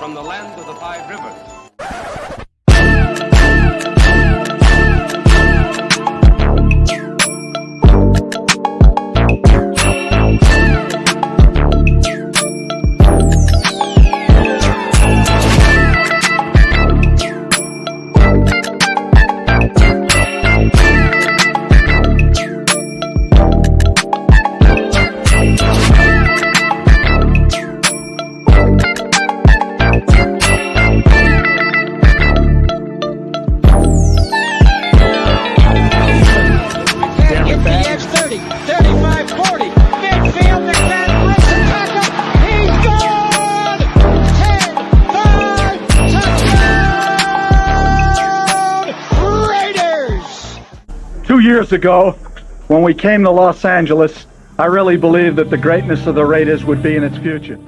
from the land of the five rivers. Years ago, when we came to Los Angeles, I really believed that the greatness of the Raiders would be in its future.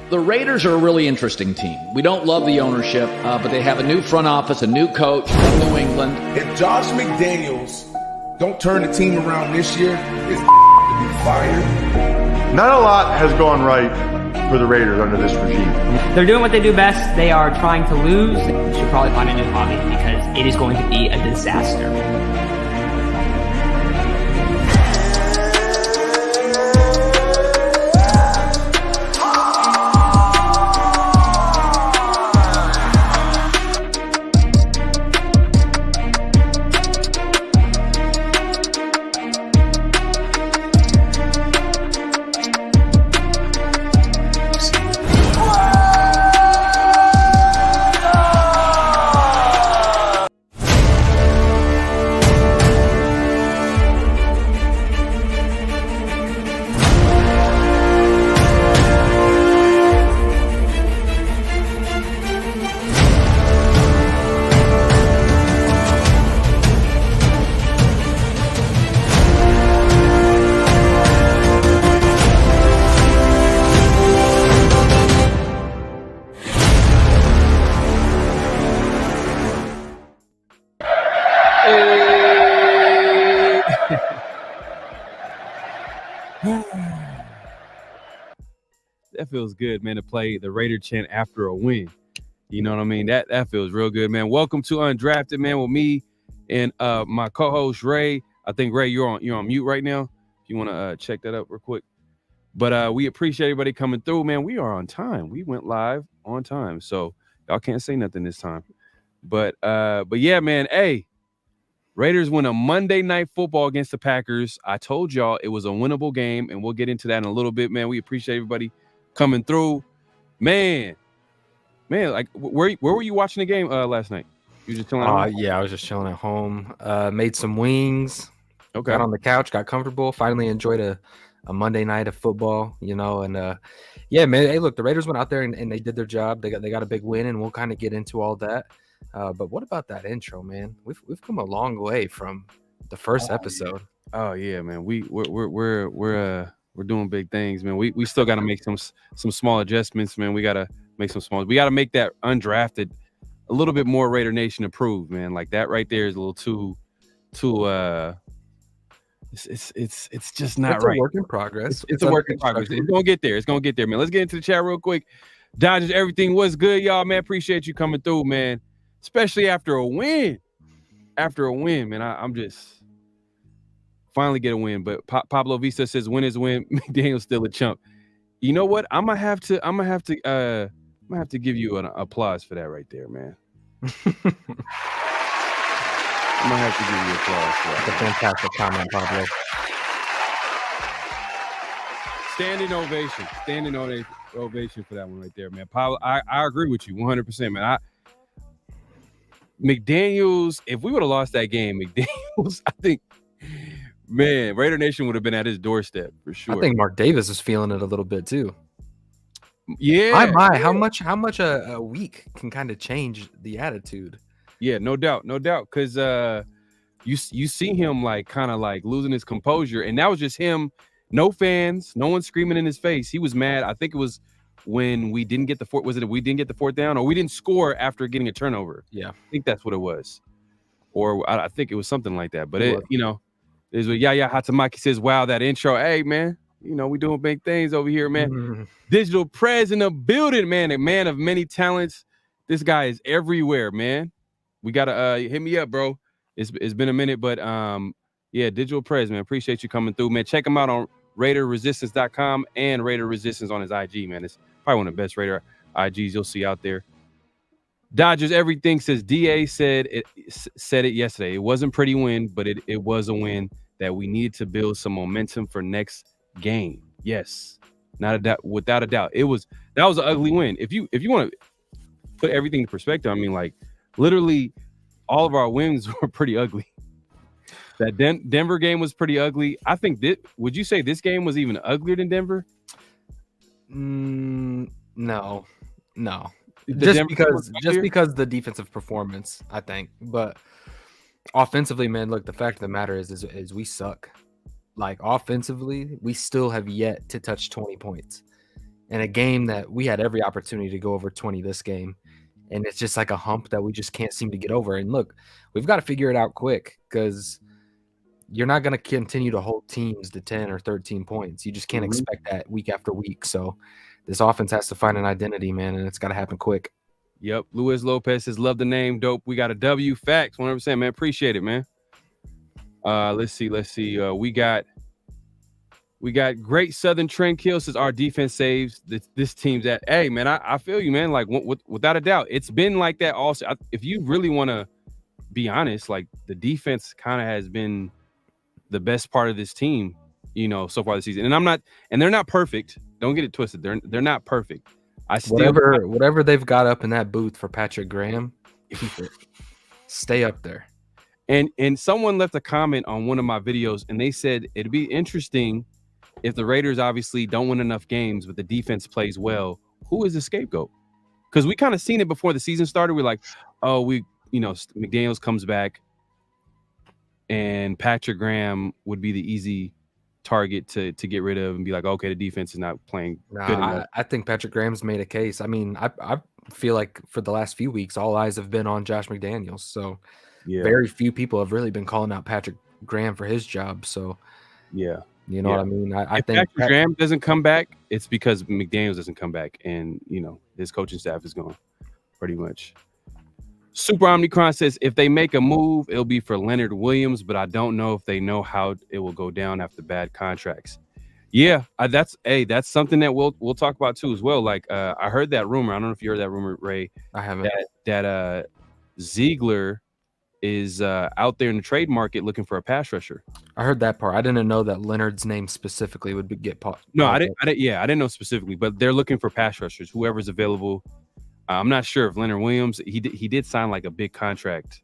The Raiders are a really interesting team. We don't love the ownership, but they have a new front office, a new coach from New England. If Josh McDaniels don't turn the team around this year, it's to be fired. Not a lot has gone right for the Raiders under this regime. They're doing what they do best. They are trying to lose. They should probably find a new hobby because it is going to be a disaster. That feels good, man, to play the Raider chant after a win. You know what I mean? That feels real good, man. Welcome to Undrafted, man, with me and my co-host Ray. I think Ray, you're on mute right now. If you want to check that up real quick. But we appreciate everybody coming through, man. We are on time. We went live on time, so y'all can't say nothing this time. But yeah, man. Hey, Raiders win a Monday Night Football against the Packers. I told y'all it was a winnable game, and we'll get into that in a little bit, man. We appreciate everybody coming through, man. Like where were you watching the game last night? You just chilling? Yeah, I was just chilling at home. Made some wings. Okay. Got on the couch, got comfortable. Finally enjoyed a Monday night of football, you know. And yeah, man. Hey, look, the Raiders went out there and they did their job. They got a big win, and we'll kind of get into all that. But what about that intro, man? We've come a long way from the first episode. Oh yeah, man. We're doing big things, man. We still got to make some small adjustments, man. We got to make we got to make that undrafted a little bit more Raider Nation approved, man. Like that right there is a little too it's just not right. It's a work in progress. It's a work in progress. It's gonna get there. It's gonna get there, man. Let's get into the chat real quick. Dodgers, everything was good, y'all, man. Appreciate you coming through, man. Especially after a win. After a win, man. I'm just finally get a win. But Pablo Vista says win is win. McDaniel's still a chump. You know what? I'm gonna have to give you an applause for that right there, man. I'm gonna have to give you applause for that. That's a fantastic comment, Pablo. Standing ovation for that one right there, man. Pablo, I agree with you 100%, man. McDaniels, if we would have lost that game, McDaniels, I think, man, Raider Nation would have been at his doorstep for sure. I think Mark Davis is feeling it a little bit too. Yeah. How much a week can kind of change the attitude? Yeah, no doubt. Because you see him like kind of like losing his composure, and that was just him. No fans, no one screaming in his face. He was mad. I think it was when we didn't get the fourth. Was it we didn't get the fourth down, or we didn't score after getting a turnover? Yeah, I think that's what it was, or I think it was something like that. But it is what Yaya Hatamaki says. Wow, that intro. Hey man, we doing big things over here, man. Digital Prez in the building, man. A man of many talents. This guy is everywhere, man. We gotta hit me up, bro. It's been a minute, but yeah, Digital Prez, man. Appreciate you coming through, man. Check him out on RaiderResistance.com and Raider Resistance on his IG, man. It's probably one of the best Raider IGs you'll see out there. Dodgers Everything says DA said it yesterday. It wasn't a pretty win, but it was a win that we needed to build some momentum for next game. Yes, not a doubt, without a doubt. That was an ugly win. If you want to put everything in perspective, I mean, like literally all of our wins were pretty ugly. That Denver game was pretty ugly. I think would you say this game was even uglier than Denver? No. Just because the defensive performance, I think. But offensively, man, look, the fact of the matter is we suck. Like offensively, we still have yet to touch 20 points in a game that we had every opportunity to go over 20 this game. And it's just like a hump that we just can't seem to get over. And look, we've got to figure it out quick because you're not going to continue to hold teams to 10 or 13 points. You just can't expect that week after week. So this offense has to find an identity, man, and it's got to happen quick. Yep. Luis Lopez says, love the name. Dope. We got a W. Facts. 100%, man. Appreciate it, man. Let's see. We got Great Southern Trend Kill says our defense saves this team's at. Hey, man, I feel you, man. Like without a doubt, it's been like that also. If you really want to be honest, like the defense kind of has been the best part of this team, so far this season. And they're not perfect. Don't get it twisted. They're not perfect. Whatever they've got up in that booth for Patrick Graham, keep it. Stay up there. And someone left a comment on one of my videos, and they said it'd be interesting if the Raiders obviously don't win enough games, but the defense plays well. Who is the scapegoat? Because we kind of seen it before the season started. We're like, McDaniels comes back, and Patrick Graham would be the easy target to get rid of and be like, okay, the defense is not playing good enough. I think Patrick Graham's made a case. I mean, I feel like for the last few weeks, all eyes have been on Josh McDaniels. So very few people have really been calling out Patrick Graham for his job. So yeah, what I mean? I think Patrick Graham doesn't come back, it's because McDaniels doesn't come back, and his coaching staff is gone pretty much. Super Omnicron says if they make a move, it'll be for Leonard Williams, but I don't know if they know how it will go down after bad contracts. Yeah, that's something that we'll talk about too as well. Like I heard that rumor. I don't know if you heard that rumor, Ray. I haven't. That Ziegler is out there in the trade market looking for a pass rusher. I heard that part. I didn't know that Leonard's name specifically would get popped. No, I didn't know specifically, but they're looking for pass rushers. Whoever's available. I'm not sure if Leonard Williams, he did sign like a big contract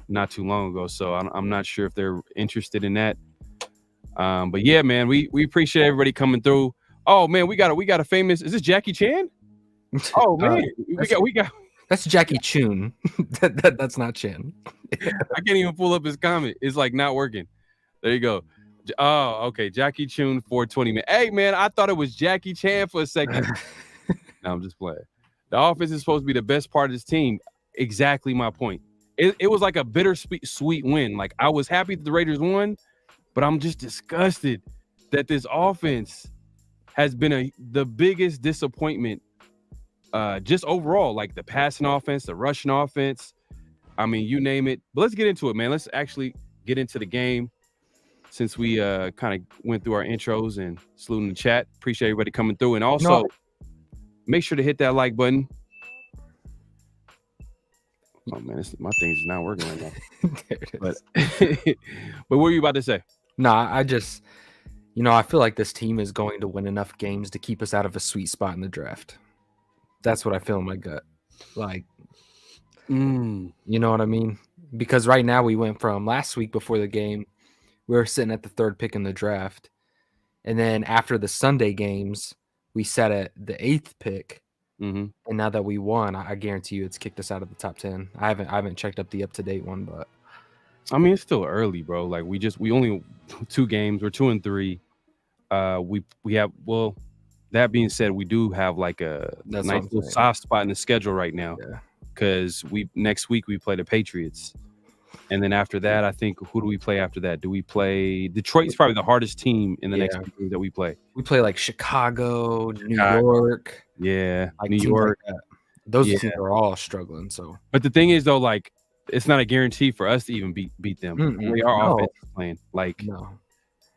not too long ago, so I'm not sure if they're interested in that. But yeah, man, we appreciate everybody coming through. Oh man, we got a famous. Is this Jackie Chan? Oh man, we got. That's Jackie Chun. That's not Chan. I can't even pull up his comment. It's like not working. There you go. Oh, okay, Jackie Chun 420 man. Hey man, I thought it was Jackie Chan for a second. No, I'm just playing. The offense is supposed to be the best part of this team. Exactly my point. It was like a bittersweet win. Like I was happy that the Raiders won, but I'm just disgusted that this offense has been the biggest disappointment. Just overall, like the passing offense, the rushing offense. I mean, you name it. But let's get into it, man. Let's actually get into the game since we kind of went through our intros and saluting the chat. Appreciate everybody coming through. And also, make sure to hit that like button. Oh man, my thing's not working right now. There it is. But what were you about to say? No, I just, I feel like this team is going to win enough games to keep us out of a sweet spot in the draft. That's what I feel in my gut. Like, You know what I mean? Because right now we went from last week before the game, we were sitting at the 3rd pick in the draft. And then after the Sunday games, we sat at the 8th pick. And now that we won, I guarantee you it's kicked us out of the top 10. I haven't checked up the up-to-date one, but I mean, it's still early, bro. Like we only 2 games. We're 2-3. We have, well, that being said, we do have like a That's nice what I'm little saying. soft spot in the schedule right now. Yeah. Because next week we play the Patriots. And then after that, I think, who do we play after that? Do we play Detroit's probably the hardest team in the next few games that we play. We play like Chicago, New York. Yeah, Like New teams York. like that. Those Yeah. teams are all struggling. So, But the thing is, though, like, it's not a guarantee for us to even beat them. Mm-mm. We are No. offensive playing. Like, no.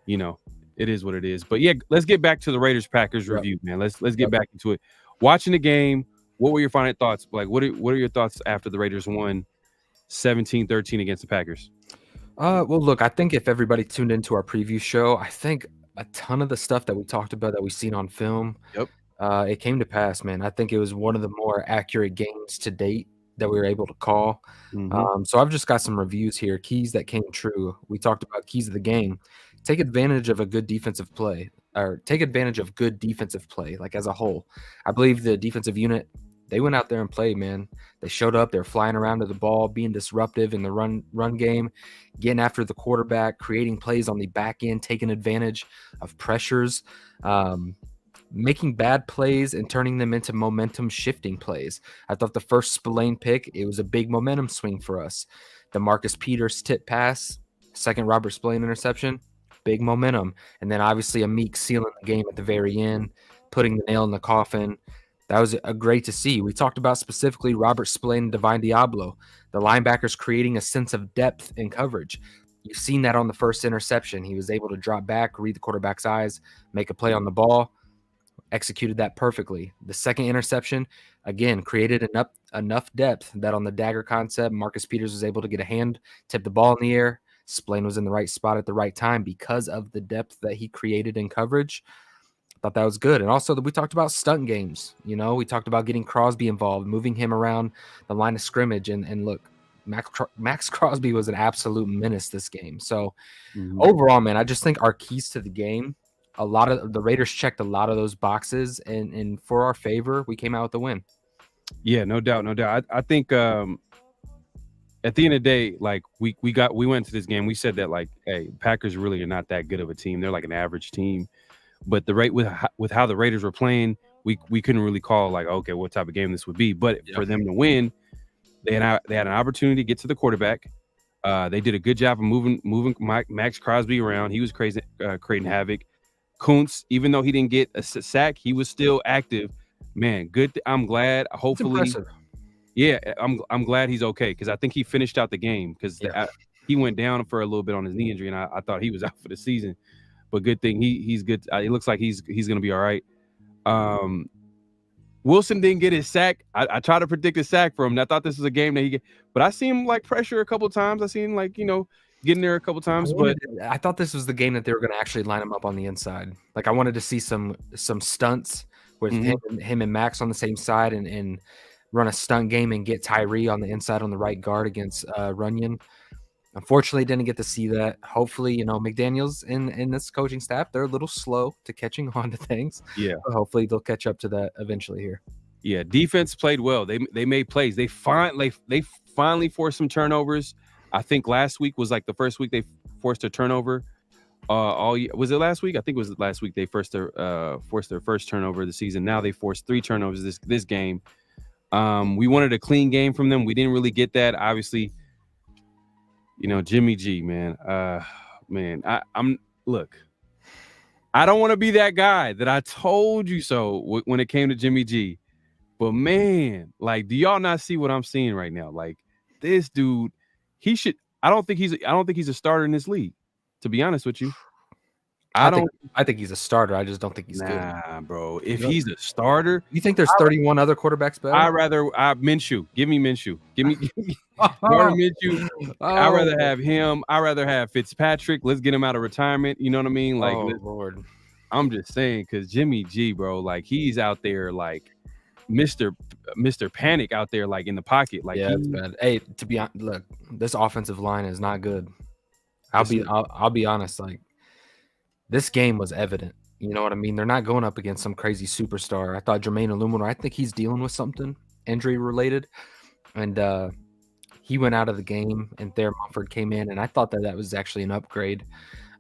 you know, it is what it is. But yeah, let's get back to the Raiders-Packers Yep. review, man. Let's get back into it. Watching the game, what were your final thoughts? Like, what are your thoughts after the Raiders won 17-13 against the Packers? Well, look, I think if everybody tuned into our preview show, I think a ton of the stuff that we talked about that we've seen on film, Yep. It came to pass, man. I think it was one of the more accurate games to date that we were able to call. So I've just got some reviews here, keys that came true. We talked about keys of the game. Take advantage of a good defensive play, or take advantage of good defensive play, like as a whole. I believe the defensive unit, they went out there and played, man. They showed up. They're flying around to the ball, being disruptive in the run game, getting after the quarterback, creating plays on the back end, taking advantage of pressures, making bad plays and turning them into momentum shifting plays. I thought the first Spillane pick, it was a big momentum swing for us. The Marcus Peters tip pass, second Robert Spillane interception, big momentum. And then obviously a Meek sealing the game at the very end, putting the nail in the coffin. That was great to see. We talked about specifically Robert Spillane and Divine Diablo, the linebackers creating a sense of depth in coverage. You've seen that on the first interception. He was able to drop back, read the quarterback's eyes, make a play on the ball, executed that perfectly. The second interception, again, created enough depth that on the dagger concept, Marcus Peters was able to get a hand, tip the ball in the air. Spillane was in the right spot at the right time because of the depth that he created in coverage. Thought that was good. And also we talked about stunt games. You know, we talked about getting Crosby involved, moving him around the line of scrimmage. And look, Max Crosby was an absolute menace this game. So overall, man, I just think our keys to the game, a lot of the Raiders checked a lot of those boxes, and for our favor, we came out with the win. Yeah, no doubt. I think at the end of the day, like we went to this game. We said that, like, hey, Packers really are not that good of a team. They're like an average team. But the rate with how the Raiders were playing, we couldn't really call, like, okay, what type of game this would be. But for them to win, they had an opportunity to get to the quarterback. They did a good job of moving Max Crosby around. He was crazy, creating havoc. Kuntz, even though he didn't get a sack, he was still active. Man, good. I'm glad. Hopefully, yeah, I'm glad he's okay, because I think he finished out the game, because he went down for a little bit on his knee injury, and I thought he was out for the season. But good thing he's good. It looks like he's gonna be all right. Wilson didn't get his sack. I tried to predict a sack for him. I thought this was a game that he get, but I seen him like pressure a couple times. I seen him, like, getting there a couple times. But I thought this was the game that they were going to actually line him up on the inside. Like, I wanted to see some stunts with him and Max on the same side, and run a stunt game and get Tyree on the inside on the right guard against Runyon. Unfortunately, didn't get to see that. Hopefully, McDaniels and this coaching staff, they're a little slow to catching on to things. Yeah. But hopefully they'll catch up to that eventually here. Yeah, defense played well. They made plays. They finally forced some turnovers. I think last week was like the first week they forced a turnover. Was it last week? I think it was last week they forced their first turnover of the season. Now they forced 3 turnovers this game. We wanted a clean game from them. We didn't really get that. Obviously, Jimmy G, man. Look, I don't want to be that guy that I told you so when it came to Jimmy G. But man, like, do y'all not see what I'm seeing right now? Like, this dude, I don't think he's a starter in this league, to be honest with you. I think he's a starter. I just don't think he's good. Nah, bro. If he's a starter, you think there's 31 other quarterbacks better? Minshew. Give me Minshew. Give me Minshew. I'd rather have him. I'd rather have Fitzpatrick. Let's get him out of retirement. You know what I mean? Like, Lord. I'm just saying, because Jimmy G, bro, like, he's out there like Mr. Mr. Panic out there, like in the pocket. Like, Yeah, it's bad. Hey, to be honest, look, this offensive line is not good. I'll be honest. Like, this game was evident. You know what I mean? They're not going up against some crazy superstar. I thought Jermaine Illuminor, I think he's dealing with something injury related, and he went out of the game, and Thayer Mumford came in, and I thought that was actually an upgrade.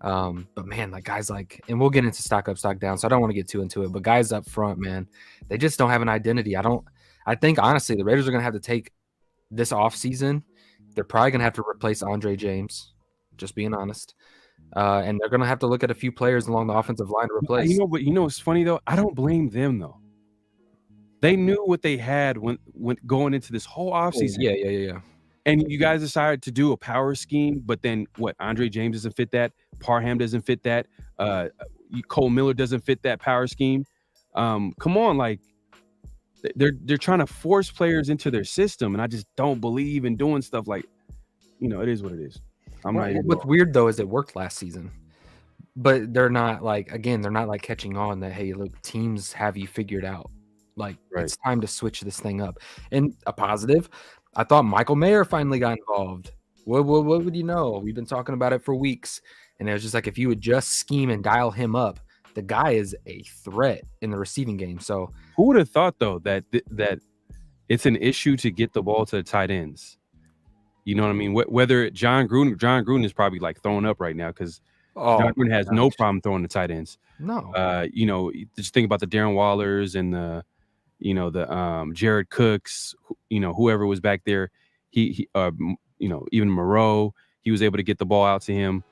But man, like guys like, and we'll get into stock up, stock down, so I don't want to get too into it. But guys up front, man, they just don't have an identity. I think honestly, the Raiders are gonna have to take this offseason. They're probably gonna have to replace Andre James, just being honest. And they're gonna have to look at a few players along the offensive line to replace. But what's funny though? I don't blame them though. They knew what they had when going into this whole offseason. Yeah. And you guys decided to do a power scheme, but then what? Andre James doesn't fit that. Parham doesn't fit that. Cole Miller doesn't fit that power scheme. Come on, like they're trying to force players into their system, and I just don't believe in doing stuff like, it is what it is. What's weird though is it worked last season, but they're not like catching on that. Hey, look, teams have you figured out. Like It's time to switch this thing up. And a positive, I thought Michael Mayer finally got involved. What would you know? We've been talking about it for weeks, and it was just like if you would just scheme and dial him up, the guy is a threat in the receiving game. So who would have thought though that it's an issue to get the ball to the tight ends? You know what I mean? Whether John Gruden is probably like throwing up right now because John Gruden has no problem throwing the tight ends. No, just think about the Darren Wallers and the Jared Cooks, whoever was back there. He even Moreau, he was able to get the ball out to him.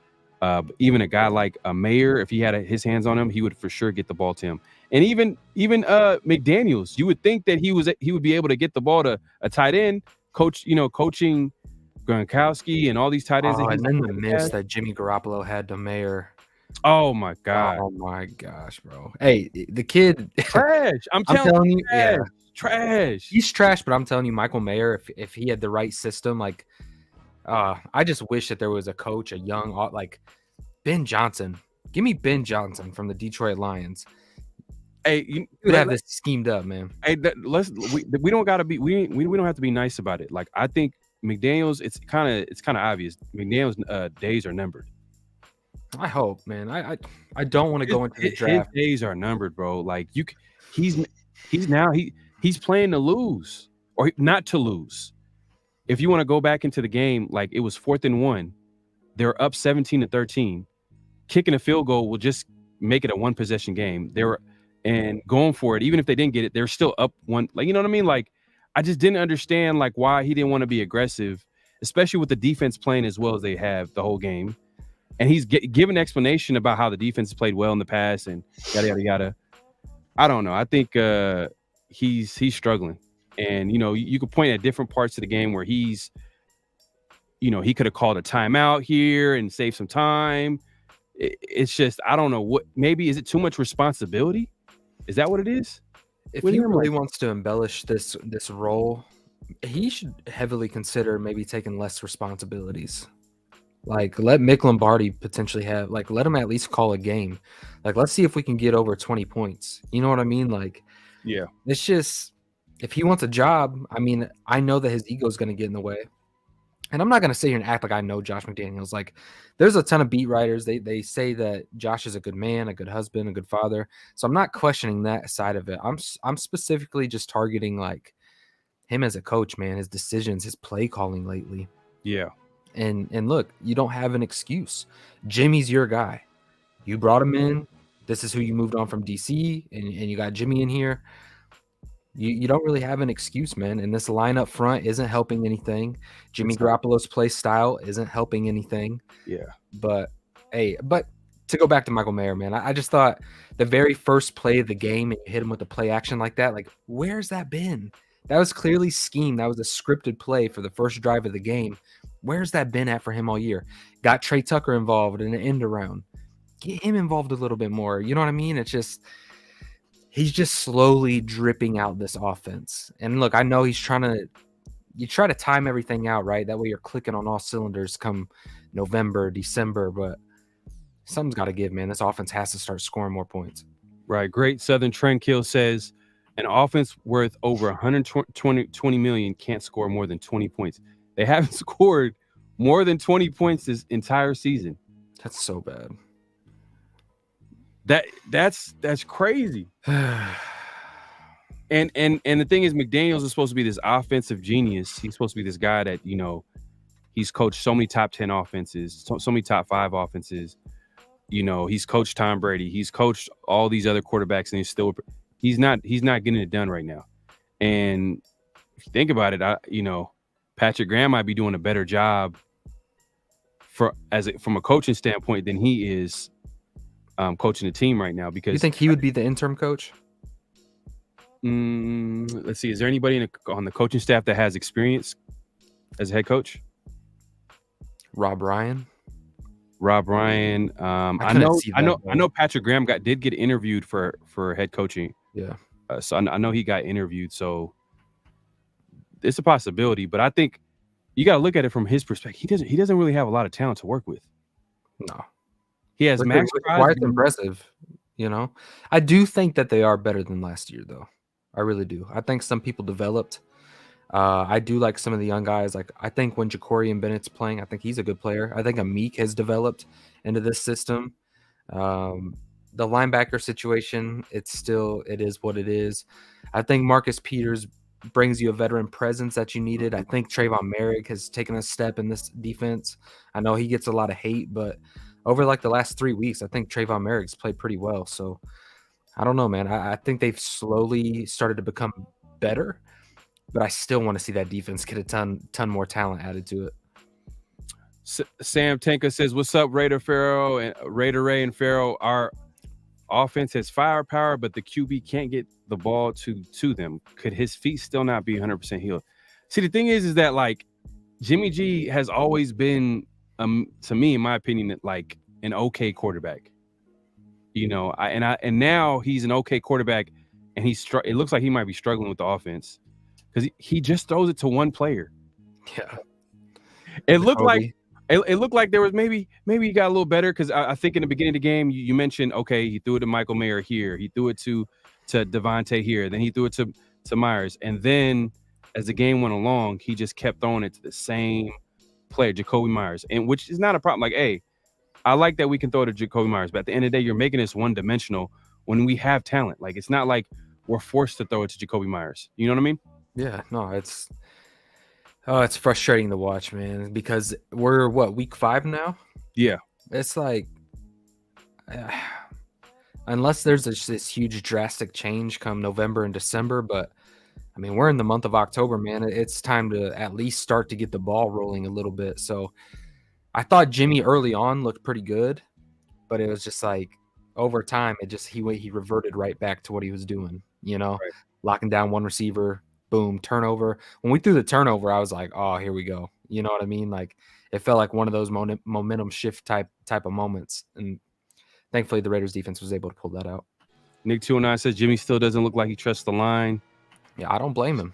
Even a guy like Mayer, if he had his hands on him, he would for sure get the ball to him. And even McDaniels, you would think that he would be able to get the ball to a tight end coaching Gronkowski and all these tight ends. And then the miss that Jimmy Garoppolo had to Mayer. Oh my god! Oh my gosh, bro! Hey, the kid trash. I'm telling you, trash. Yeah. Trash. He's trash, but I'm telling you, Michael Mayer, if he had the right system, like, I just wish that there was a coach, a young like Ben Johnson. Give me Ben Johnson from the Detroit Lions. Hey, you would have this schemed up, man. Hey, we don't gotta be we don't have to be nice about it. Like I think McDaniels, it's kind of obvious. McDaniels' days are numbered. I hope, man. I don't want to go into the draft. His days are numbered, bro. Like he's playing to lose or not to lose. If you want to go back into the game, like it was 4th and 1, they're up 17-13. Kicking a field goal will just make it a 1-possession game. And going for it, even if they didn't get it, they're still up 1. Like, you know what I mean? Like, I just didn't understand like why he didn't want to be aggressive, especially with the defense playing as well as they have the whole game. And he's given explanation about how the defense has played well in the past and yada yada yada. I don't know. I think he's struggling, and you could point at different parts of the game where he's, he could have called a timeout here and saved some time. It's just I don't know what. Maybe is it too much responsibility? Is that what it is? If he really wants to embellish this role, he should heavily consider maybe taking less responsibilities. Like, let Mick Lombardi potentially have, like, let him at least call a game. Like, let's see if we can get over 20 points. You know what I mean? Like, yeah. It's just, if he wants a job, I mean, I know that his ego is going to get in the way. And I'm not going to sit here and act like I know Josh McDaniels. Like, there's a ton of beat writers. They say that Josh is a good man, a good husband, a good father. So I'm not questioning that side of it. I'm specifically just targeting, like, him as a coach, man, his decisions, his play calling lately. Yeah. And look, you don't have an excuse. Jimmy's your guy. You brought him in. This is who you moved on from DC, and you got Jimmy in here. You don't really have an excuse, man. And this line up front isn't helping anything. Jimmy Garoppolo's play style isn't helping anything. Yeah. But to go back to Michael Mayer, man, I just thought the very first play of the game, and you hit him with the play action like that, like, where's that been? That was clearly schemed. That was a scripted play for the first drive of the game. Where's that been at for him all year? Got Trey Tucker involved in an end around. Get him involved a little bit more. You know what I mean? It's just he's just slowly dripping out this offense. And look, I know you try to time everything out, right? That way you're clicking on all cylinders come November, December, but something's got to give, man. This offense has to start scoring more points. Right. Great Southern Trendkill says, An offense worth over 120 million can't score more than 20 points. They haven't scored more than 20 points this entire season. That's so bad. That's crazy. And the thing is, McDaniels is supposed to be this offensive genius. He's supposed to be this guy that, you know, he's coached so many top 10 offenses, so many top 5 offenses. You know, he's coached Tom Brady. He's coached all these other quarterbacks, and he's not getting it done right now. And if you think about it, Patrick Graham might be doing a better job from a coaching standpoint than he is coaching the team right now. Because you think he would be the interim coach? Let's see. Is there anybody on the coaching staff that has experience as a head coach? Rob Ryan. I know Patrick Graham did get interviewed for head coaching. Yeah. So I know he got interviewed. So it's a possibility, but I think you got to look at it from his perspective. He doesn't really have a lot of talent to work with. No. He has Max Crosby. Quite impressive, you know. I do think that they are better than last year, though. I really do. I think some people developed. I do like some of the young guys. Like, I think when Ja'Cory Bennett's playing, I think he's a good player. I think Amik has developed into this system. The linebacker situation, it is what it is. I think Marcus Peters brings you a veteran presence that you needed. I think Trayvon Merrick has taken a step in this defense. I know he gets a lot of hate, but over like the last 3 weeks, I think Trayvon Merrick's played pretty well. So I don't know, man. I think they've slowly started to become better, but I still want to see that defense get a ton more talent added to it. Sam Tanka says, "What's up, Raider Ray and Farrell? Our offense has firepower, but the QB can't get the ball to them. Could his feet still not be 100% healed?" See, the thing is that like Jimmy G has always been, to me, in my opinion, like an okay quarterback. You know, and now he's an okay quarterback, and it looks like he might be struggling with the offense because he just throws it to one player. Yeah, it looked like there was maybe he got a little better because I think in the beginning of the game you mentioned, okay, he threw it to Michael Mayer here, he threw it to Devontae here, then he threw it to Myers, and then as the game went along, he just kept throwing it to the same player, Jacoby Myers, and which is not a problem. Like, hey, I like that we can throw it to Jacoby Myers, but at the end of the day, you're making this one-dimensional when we have talent. Like, it's not like we're forced to throw it to Jacoby Myers. You know what I mean? Yeah, no, it's frustrating to watch, man, because we're week 5 now? Yeah. It's like unless there's this huge drastic change come November and December, but I mean, we're in the month of October, man. It's time to at least start to get the ball rolling a little bit. So I thought Jimmy early on looked pretty good, but it was just like over time, he reverted right back to what he was doing, you know, right. Locking down one receiver, boom, turnover. When we threw the turnover, I was like, oh, here we go. You know what I mean? Like it felt like one of those momentum shift type of moments. And thankfully the Raiders defense was able to pull that out. Nick 209 says Jimmy still doesn't look like he trusts the line. Yeah, I don't blame him.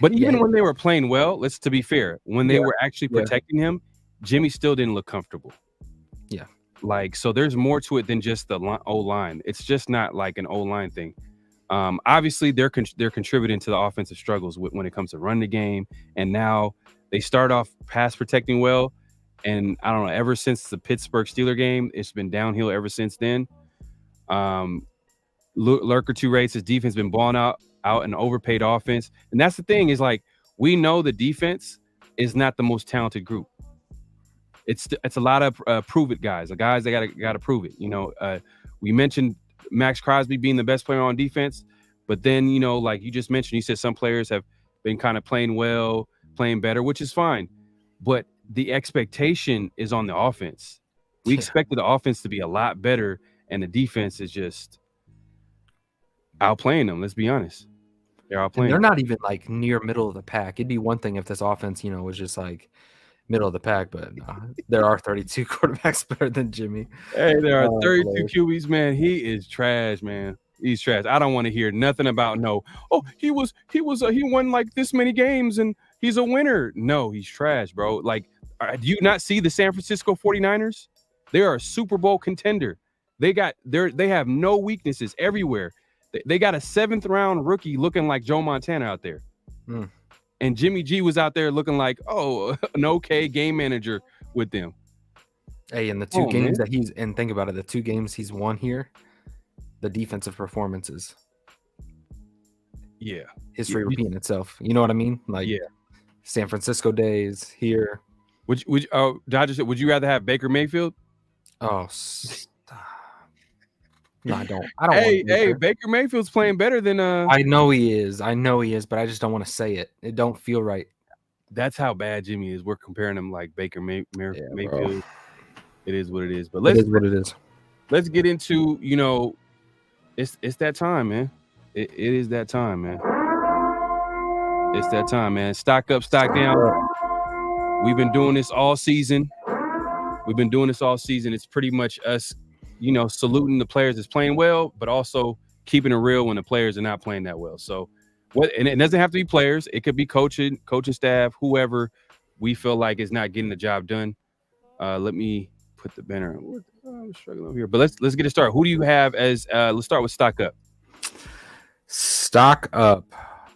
But even when they were playing well, to be fair, when they were actually protecting him, Jimmy still didn't look comfortable. Yeah. Like, so there's more to it than just the O-line. It's just not like an O-line thing. Obviously, they're contributing to the offensive struggles when it comes to run the game. And now they start off pass protecting well. And I don't know, ever since the Pittsburgh Steelers game, it's been downhill ever since then. Lurker 2 rates his defense been balling out an overpaid offense. And that's the thing is like, we know the defense is not the most talented group. It's a lot of prove it guys, the guys that gotta prove it. You know, we mentioned Max Crosby being the best player on defense, but then, you know, like you just mentioned, you said some players have been kind of playing well, playing better, which is fine. But the expectation is on the offense. We expected the offense to be a lot better, and the defense is just outplaying them. Let's be honest. They're outplaying. They're not even like near middle of the pack. It'd be one thing if this offense, you know, was just like middle of the pack, but there are 32 quarterbacks better than Jimmy. Hey, there are 32 QBs, man. He is trash, man. He's trash. I don't want to hear nothing about he won like this many games and he's a winner. No, he's trash, bro. Like, do you not see the San Francisco 49ers? They are a Super Bowl contender. They have no weaknesses everywhere. They got a 7th round rookie looking like Joe Montana out there. Mm. And Jimmy G was out there looking like, an okay game manager with them. Hey, and the two games that think about it, the 2 games he's won here, the defensive performances. Yeah. History repeating itself. You know what I mean? Like, yeah. San Francisco days here. Would you rather have Baker Mayfield? Oh, stop. No, I don't. Hey, Baker Mayfield's playing better than I know he is, but I just don't want to say it. It don't feel right. That's how bad Jimmy is. We're comparing him like Baker Mayfield. Bro. It is what it is. But it is what it is. Let's get into, it's that time, man. It is that time, man. It's that time, man. Stock up, stock down. We've been doing this all season. It's pretty much us, saluting the players that's playing well, but also keeping it real when the players are not playing that well. So and it doesn't have to be players. It could be coaching staff, whoever we feel like is not getting the job done. Let me put the banner. I'm struggling over here, but let's get it started. Who do you have as? Let's start with stock up. Stock up.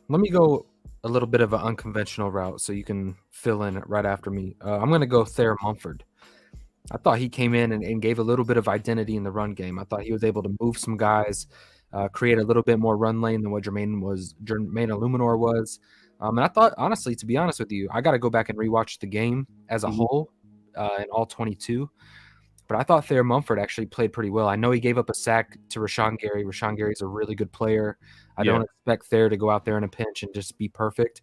Let me go a little bit of an unconventional route so you can fill in right after me. I'm going to go Thayer Munford. I thought he came in and gave a little bit of identity in the run game. I thought he was able to move some guys, create a little bit more run lane than what Jermaine Illuminor was. And I thought, honestly, to be honest with you, I got to go back and rewatch the game as a whole in all 22. But I thought Thayer Munford actually played pretty well. I know he gave up a sack to Rashawn Gary. Rashawn Gary's a really good player. I don't expect Thayer to go out there in a pinch and just be perfect.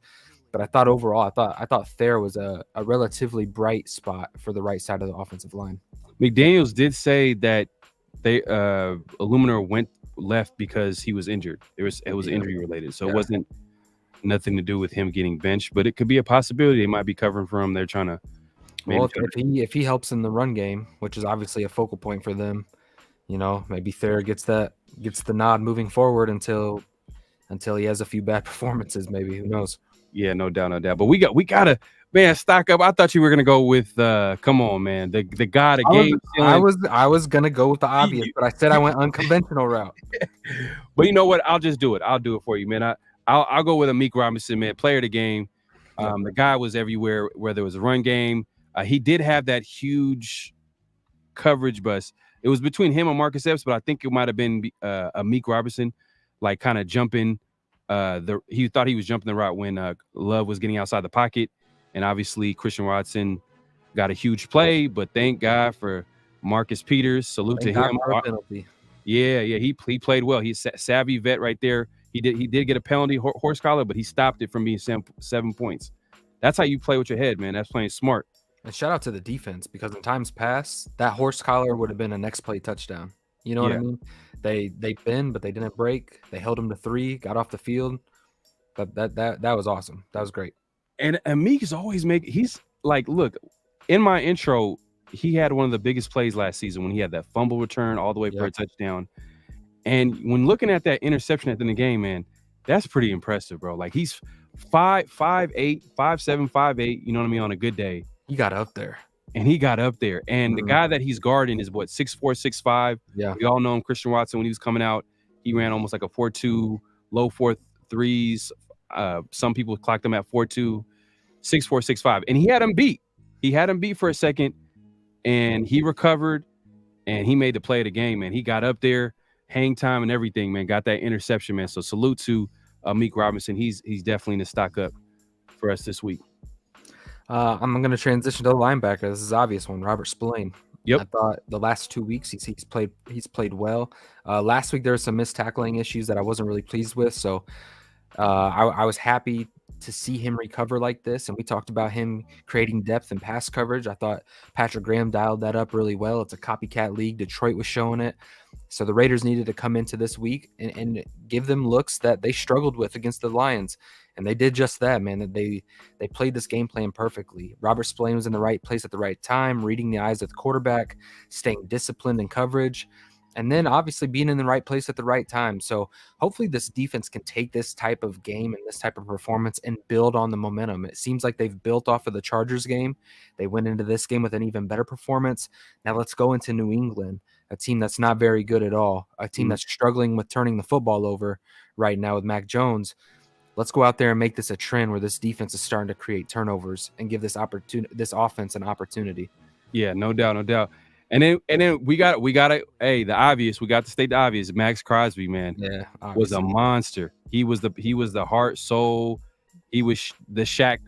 But I thought overall, I thought Thayer was a relatively bright spot for the right side of the offensive line. McDaniels did say that Illuminor left because he was injured. It was injury related, so it wasn't nothing to do with him getting benched. But it could be a possibility. They might be covering for him. They're trying to. Well, if he helps in the run game, which is obviously a focal point for them, maybe Thayer gets the nod moving forward until he has a few bad performances. Maybe, who knows? Yeah, no doubt. But we gotta, man, stock up. I thought you were gonna go with come on, man, the guy, the game. I was gonna go with the obvious, but I said I went unconventional route. But you know what? I'll just do it. I'll do it for you, man. I'll go with Amik Robinson, man, player of the game. The guy was everywhere, whether it was a run game. He did have that huge coverage bust. It was between him and Marcus Epps, but I think it might have been Amik Robinson, like kind of jumping. He thought he was jumping the route when Love was getting outside the pocket, and obviously Christian Watson got a huge play. But thank God for Marcus Peters. Salute to him. Yeah, he played well. He's a savvy vet right there. He did get a penalty, horse collar, but he stopped it from being 7 points. That's how you play with your head, man. That's playing smart. And shout out to the defense, because in times past, that horse collar would have been a next play touchdown. You know what I mean? They bend, but they didn't break. They held him to 3, got off the field. That was awesome. That was great. And Amik is always he's like, look, in my intro, he had one of the biggest plays last season when he had that fumble return all the way for a touchdown. And when looking at that interception at the end of the game, man, that's pretty impressive, bro. Like, he's 5'8", 5'7", 5'8", you know what I mean, on a good day. He got up there. And the guy that he's guarding is what, 6'4", 6'5". Yeah. We all know him, Christian Watson, when he was coming out, he ran almost like a 4.2, low 4.3s. Some people clocked him at 4.2, 6'4", 6'5". And he had him beat. He had him beat for a second, and he recovered, and he made the play of the game, man. He got up there, hang time and everything, man. Got that interception, man. So salute to Amik Robinson. He's definitely in the stock up for us this week. I'm going to transition to the linebacker. This is an obvious one, Robert Spillane. Yep. I thought the last 2 weeks he's played well. Last week there were some missed tackling issues that I wasn't really pleased with, so I was happy to see him recover like this. And we talked about him creating depth and pass coverage. I thought Patrick Graham dialed that up really well. It's a copycat league. Detroit was showing it. So the Raiders needed to come into this week and give them looks that they struggled with against the Lions. And they did just that, man. They played this game plan perfectly. Robert Spillane was in the right place at the right time, reading the eyes of the quarterback, staying disciplined in coverage, and then obviously being in the right place at the right time. So hopefully this defense can take this type of game and this type of performance and build on the momentum. It seems like they've built off of the Chargers game. They went into this game with an even better performance. Now let's go into New England. a team that's not very good at all, a team that's struggling with turning the football over right now with Mac Jones. Let's go out there and make this a trend where this defense is starting to create turnovers and give this offense an opportunity. Yeah, no doubt. And then we got to the obvious. We got to state the obvious. Max Crosby, man, was a monster. He was the heart, soul. He was the Shaq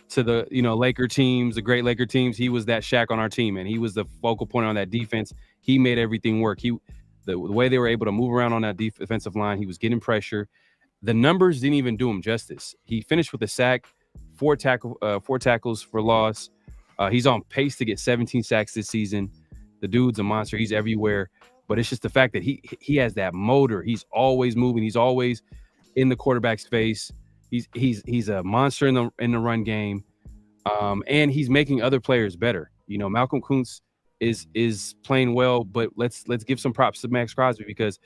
to the Laker teams, the great Laker teams. He was that Shaq on our team, and he was the focal point on that defense. He made everything work. The way they were able to move around on that defensive line, he was getting pressure. The numbers didn't even do him justice. He finished with a sack, 4 tackles for loss. He's on pace to get 17 sacks this season. The dude's a monster. He's everywhere. But it's just the fact that he has that motor. He's always moving. He's always in the quarterback's face. He's a monster in the run game. And he's making other players better. Malcolm Kuntz is playing well, but let's give some props to Max Crosby because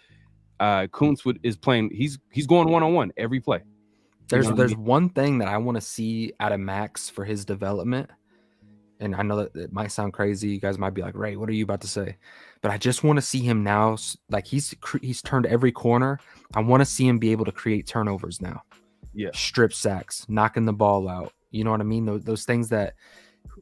Kuntz is playing. He's going one-on-one every play. There's one thing that I want to see out of Max for his development. And I know that it might sound crazy. You guys might be like, Ray, what are you about to say? But I just want to see him now. Like he's turned every corner. I want to see him be able to create turnovers now. Yeah. Strip sacks, knocking the ball out. You know what I mean? Those things that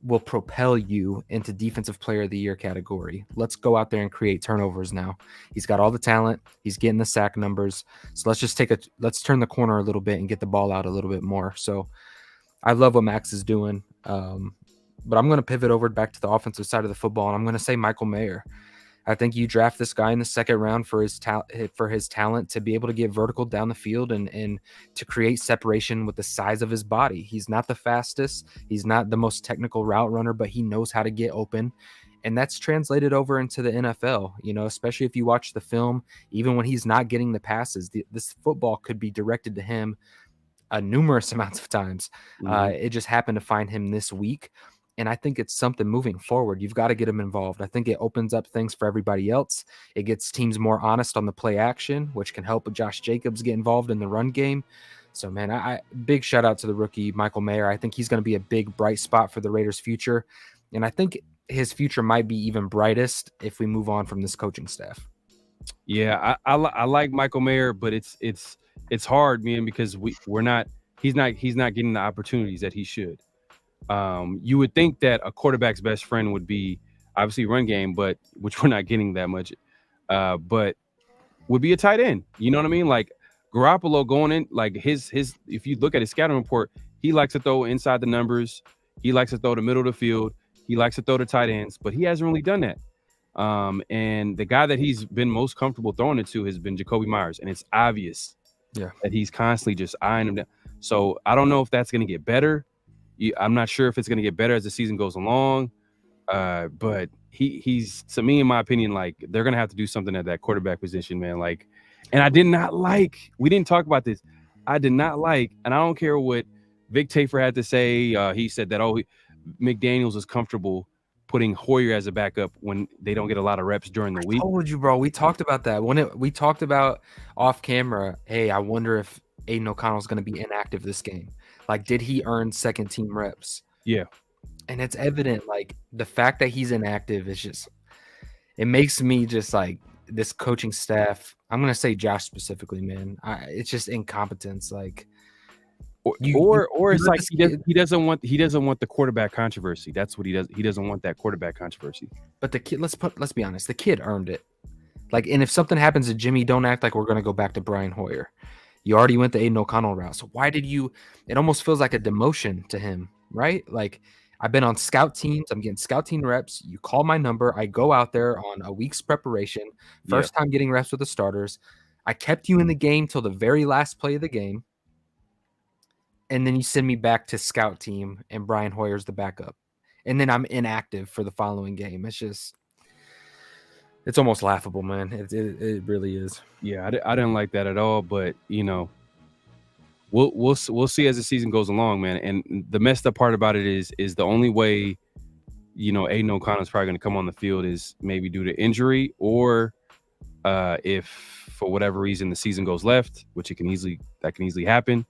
will propel you into defensive player of the year category. Let's go out there and create turnovers now. He's got all the talent. He's getting the sack numbers. So let's turn the corner a little bit and get the ball out a little bit more. So I love what Max is doing. But I'm going to pivot over back to the offensive side of the football, and I'm going to say Michael Mayer. I think you draft this guy in the second round for his talent to be able to get vertical down the field and to create separation with the size of his body. He's not the fastest. He's not the most technical route runner, but he knows how to get open. And that's translated over into the NFL, especially if you watch the film, even when he's not getting the passes, this football could be directed to him numerous amounts of times. It just happened to find him this week. And I think it's something moving forward. You've got to get him involved. I think it opens up things for everybody else. It gets teams more honest on the play action, which can help Josh Jacobs get involved in the run game. So, man, I big shout out to the rookie, Michael Mayer. I think he's going to be a big, bright spot for the Raiders' future. And I think his future might be even brightest if we move on from this coaching staff. Yeah, I like Michael Mayer, but it's hard, man, because he's not getting the opportunities that he should. You would think that a quarterback's best friend would be obviously run game, but which we're not getting that much, but would be a tight end. You know what I mean? Like Garoppolo going in, like his, if you look at his scouting report, he likes to throw inside the numbers. He likes to throw the middle of the field. He likes to throw the tight ends, but he hasn't really done that. And the guy that he's been most comfortable throwing it to has been Jacoby Myers. And it's obvious that he's constantly just eyeing him down. So I don't know if that's going to get better. I'm not sure if it's going to get better as the season goes along, but he's, to me, in my opinion, like they're going to have to do something at that quarterback position, man. Like, and I did not like, we didn't talk about this. I did not like, and I don't care what Vic Tafur had to say. He said that, McDaniels is comfortable putting Hoyer as a backup when they don't get a lot of reps during the week. I told you, bro. We talked about that we talked about off camera. Hey, I wonder if Aiden O'Connell is going to be inactive this game. Like, did he earn second team reps? Yeah. And it's evident, like, the fact that he's inactive is just, it makes me just like this coaching staff. I'm going to say Josh specifically, man. It's just incompetence. Like, or it's like he doesn't want the quarterback controversy. That's what he does. He doesn't want that quarterback controversy. But the kid, let's be honest, the kid earned it. Like, and if something happens to Jimmy, don't act like we're going to go back to Brian Hoyer. You already went the Aiden O'Connell route. So why did you? It almost feels like a demotion to him, right? Like, I've been on scout teams. I'm getting scout team reps. You call my number. I go out there on a week's preparation. First time getting reps with the starters. I kept you in the game till the very last play of the game. And then you send me back to scout team and Brian Hoyer's the backup. And then I'm inactive for the following game. It's almost laughable, man. It really is. Yeah, I didn't like that at all. But we'll see as the season goes along, man. And the messed up part about it is the only way, Aiden O'Connell's probably going to come on the field is maybe due to injury, or if for whatever reason the season goes left, which can easily happen.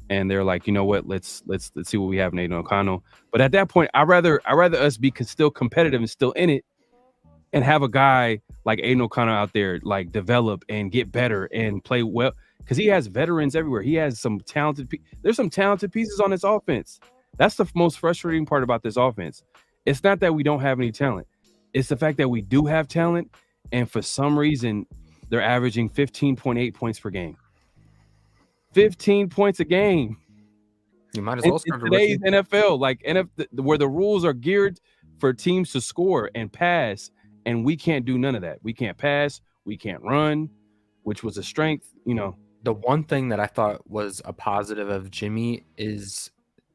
And they're like, you know what? Let's see what we have in Aiden O'Connell. But at that point, I'd rather us be still competitive and still in it, and have a guy like Aiden O'Connell out there like develop and get better and play well, because he has veterans everywhere. He has some talented. There's some talented pieces on this offense. That's the most frustrating part about this offense. It's not that we don't have any talent. It's the fact that we do have talent, and for some reason, they're averaging 15.8 points per game. 15 points a game. You might as well in today's NFL, like where the rules are geared for teams to score and pass, and we can't do none of that. We can't pass, we can't run, which was a strength, The one thing that I thought was a positive of Jimmy is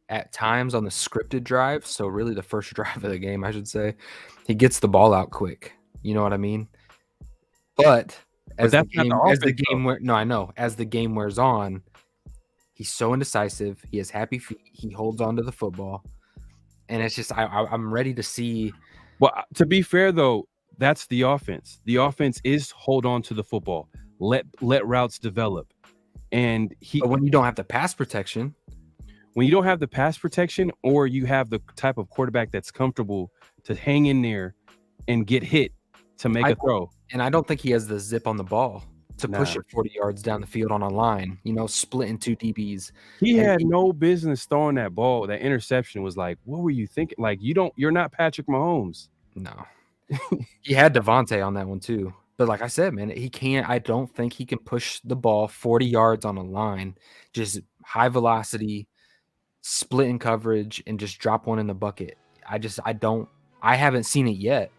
at times on the scripted drive, so really the first drive of the game, I should say, he gets the ball out quick. You know what I mean? But as the game wears on, he's so indecisive. He has happy feet. He holds on to the football. And it's just I'm ready to see. Well, to be fair, though, that's the offense. The offense is hold on to the football. Let routes develop. And but when you don't have the pass protection. When you don't have the pass protection, or you have the type of quarterback that's comfortable to hang in there and get hit to make a throw. And I don't think he has the zip on the ball to push it 40 yards down the field on a line, splitting two DBs. He had no business throwing that ball. That interception was like, what were you thinking? Like, you're not Patrick Mahomes. No. He had Devontae on that one too. But like I said, man, I don't think he can push the ball 40 yards on a line, just high velocity, splitting coverage, and just drop one in the bucket. I haven't seen it yet.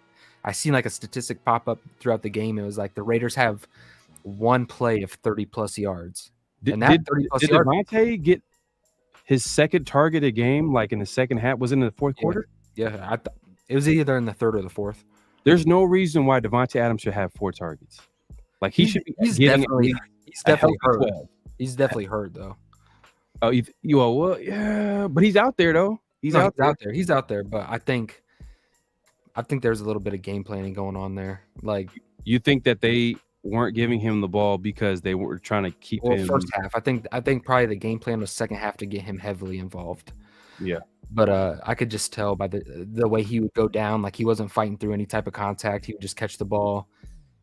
I seen like a statistic pop up throughout the game. It was like the Raiders have one play of 30 plus yards. Did Devontae get his second target a game, like in the second half? Was it in the fourth quarter? Yeah, it was either in the third or the fourth. There's no reason why Devontae Adams should have 4 targets. Like he's definitely hurt. He's definitely hurt though. Oh, yeah, but he's out there though. He's out there. But I think there's a little bit of game planning going on there. Like, you think that they weren't giving him the ball because they were trying to keep him first half. I think probably the game plan was second half to get him heavily involved. Yeah. But I could just tell by the way he would go down, like he wasn't fighting through any type of contact. He would just catch the ball,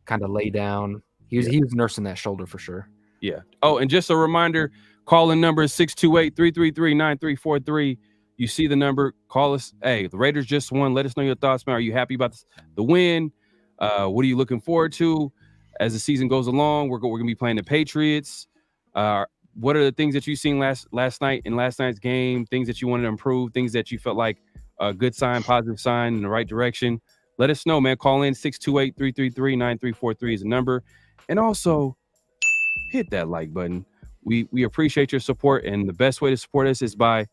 kind of lay down. He was nursing that shoulder for sure. Yeah. Oh, and just a reminder, call-in number is 628-333-9343. You see the number, call us. Hey, the Raiders just won. Let us know your thoughts, man. Are you happy about the win? What are you looking forward to as the season goes along? We're going to be playing the Patriots. What are the things that you seen last night in last night's game, things that you wanted to improve, things that you felt like a good sign, positive sign in the right direction? Let us know, man. Call in 628-333-9343 is the number. And also hit that like button. We appreciate your support, and the best way to support us is by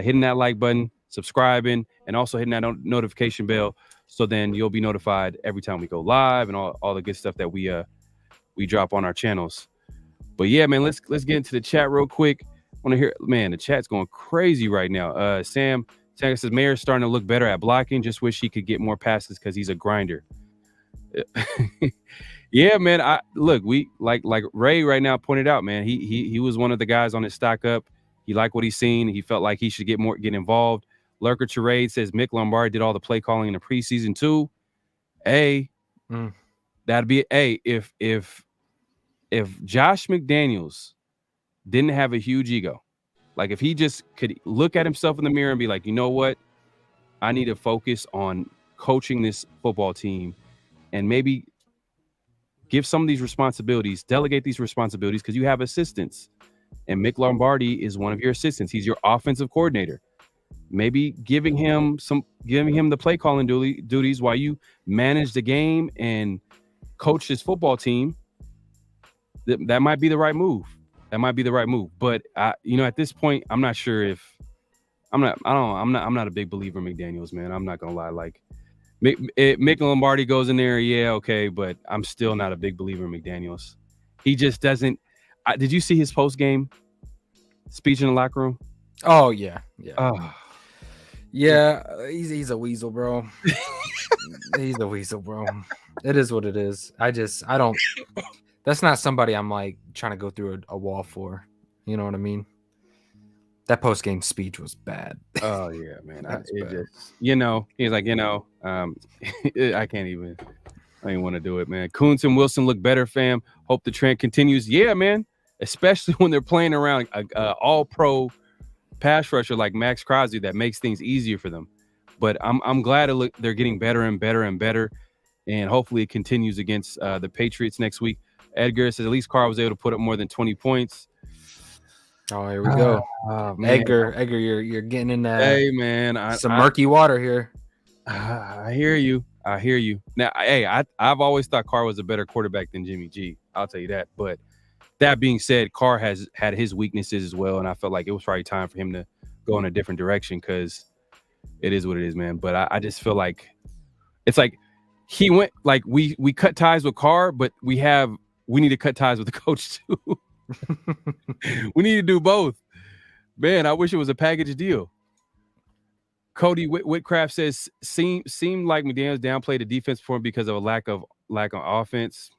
hitting that like button, subscribing, and also hitting that notification bell, so then you'll be notified every time we go live and all the good stuff that we drop on our channels. But yeah, man, let's get into the chat real quick. I want to hear, man, the chat's going crazy right now. Sam says Mayer's starting to look better at blocking. Just wish he could get more passes because he's a grinder. Yeah, man. We like Ray right now pointed out, man. He was one of the guys on his stock up. He liked what he's seen. He felt like he should get involved. Lurker Charade says Mick Lombardi did all the play calling in the preseason too. That'd be if Josh McDaniels didn't have a huge ego, like if he just could look at himself in the mirror and be like, you know what, I need to focus on coaching this football team and maybe give some of these responsibilities, delegate these responsibilities, because you have assistants. And Mick Lombardi is one of your assistants. He's your offensive coordinator. Maybe giving him the play calling duties while you manage the game and coach this football team. That might be the right move. But at this point, I'm not sure if I'm not a big believer in McDaniels, man. I'm not gonna lie. Like Mick Lombardi goes in there, yeah, okay, but I'm still not a big believer in McDaniels. He just doesn't. Did you see his post game speech in the locker room? Oh yeah. Oh. Yeah, he's a weasel, bro. He's a weasel, bro. It is what it is. I don't. That's not somebody I'm like trying to go through a wall for. You know what I mean? That post game speech was bad. Oh yeah, man. He's like, I can't even. I didn't want to do it, man. Kuntz and Wilson look better, fam. Hope the trend continues. Yeah, man. Especially when they're playing around a all-pro pass rusher like Max Crosby, that makes things easier for them. But I'm glad they're getting better and better and better, and hopefully it continues against the Patriots next week. Edgar says at least Carr was able to put up more than 20 points. Oh, here we go. Edgar, you're getting in that. Hey, man, some murky water here. I hear you. Now, hey, I've always thought Carr was a better quarterback than Jimmy G. I'll tell you that. But that being said, Carr has had his weaknesses as well, and I felt like it was probably time for him to go in a different direction because it is what it is, man. But I just feel like it's like he went like we cut ties with Carr, but we need to cut ties with the coach too. We need to do both. Man, I wish it was a package deal. Cody Whitcraft says seemed like McDaniels downplayed the defense for him because of a lack of offense.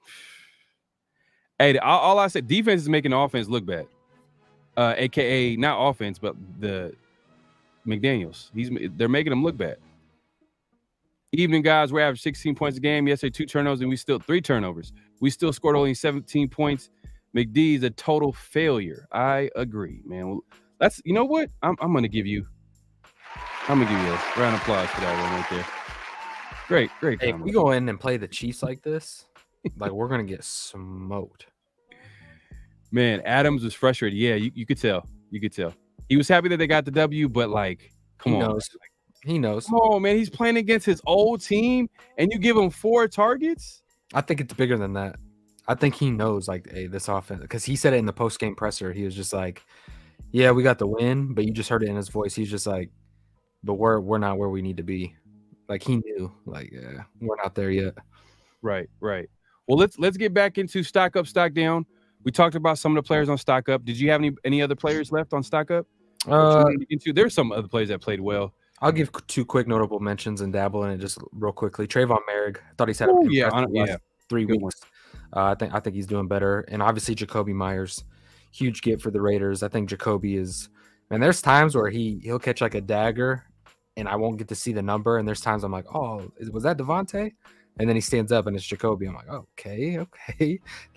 Hey, all I said, defense is making the offense look bad. AKA not offense, but the McDaniels. They're making them look bad. Evening, guys. We averaged 16 points a game. Yesterday, 2 turnovers, and 3 turnovers. We still scored only 17 points. McD is a total failure. I agree, man. Well, that's, you know what? I'm gonna give you a round of applause for that one right there. Great. Hey, if we go in and play the Chiefs like this, like we're gonna get smoked. Man, Adams was frustrated. Yeah, you could tell. He was happy that they got the W, but like, come on. He knows. Oh man, he's playing against his old team, and you give him 4 targets. I think it's bigger than that. I think he knows, like, hey, this offense, because he said it in the post-game presser. He was just like, yeah, we got the win, but you just heard it in his voice. He's just like, but we're not where we need to be. Like, he knew, like, yeah, we're not there yet. Right. Well, let's get back into stock up, stock down. We talked about some of the players on stock up. Did you have any other players left on stock up? There's some other players that played well. I'll give 2 quick notable mentions and dabble in it just real quickly. Trayvon Merrick, I thought he's had a 3 weeks. I think he's doing better, and obviously Jacoby Myers, huge get for the Raiders. I think Jacoby is, man. There's times where he'll catch like a dagger, and I won't get to see the number. And there's times I'm like, oh, was that Devontae? And then he stands up and it's Jacoby. I'm like, okay. Like,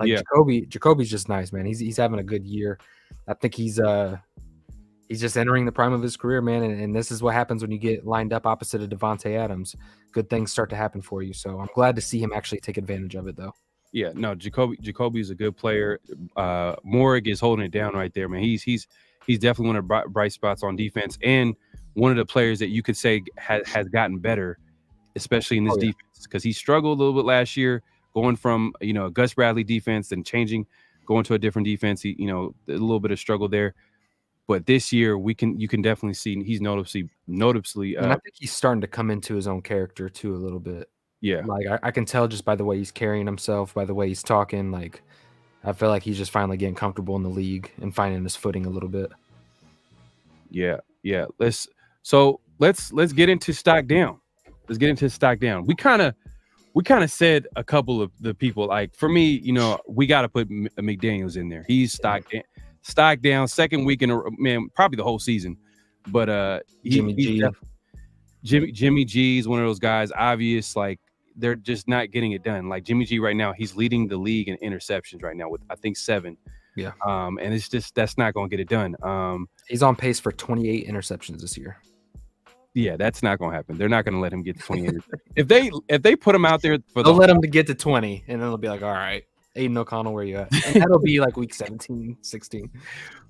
yeah. Jacoby's just nice, man. He's having a good year. I think he's just entering the prime of his career, man. And this is what happens when you get lined up opposite of Devontae Adams. Good things start to happen for you. So I'm glad to see him actually take advantage of it, though. Yeah, no, Jacoby's a good player. Morrig is holding it down right there, man. He's definitely one of the bright spots on defense, and one of the players that you could say has gotten better, especially in this defense, because he struggled a little bit last year, going from a Gus Bradley defense and going to a different defense. He a little bit of struggle there, but this year you can definitely see he's noticeably. And I think he's starting to come into his own character too a little bit. Yeah, like I can tell just by the way he's carrying himself, by the way he's talking. Like, I feel like he's just finally getting comfortable in the league and finding his footing a little bit. Yeah. Let's get into stock down. We kind of said a couple of the people. Like, for me, we got to put McDaniels in there. He's stock down. Second week in probably the whole season. But Jimmy G is one of those guys. Obvious, like, they're just not getting it done. Like, Jimmy G right now, he's leading the league in interceptions right now with, I think, 7. Yeah. And it's just, that's not going to get it done. He's on pace for 28 interceptions this year. Yeah, that's not going to happen. They're not going to let him get to 28. if they put him out there they'll let him to get to 20, and then they'll be like, all right, Aiden O'Connell, where you at? And that'll be like week 17, 16.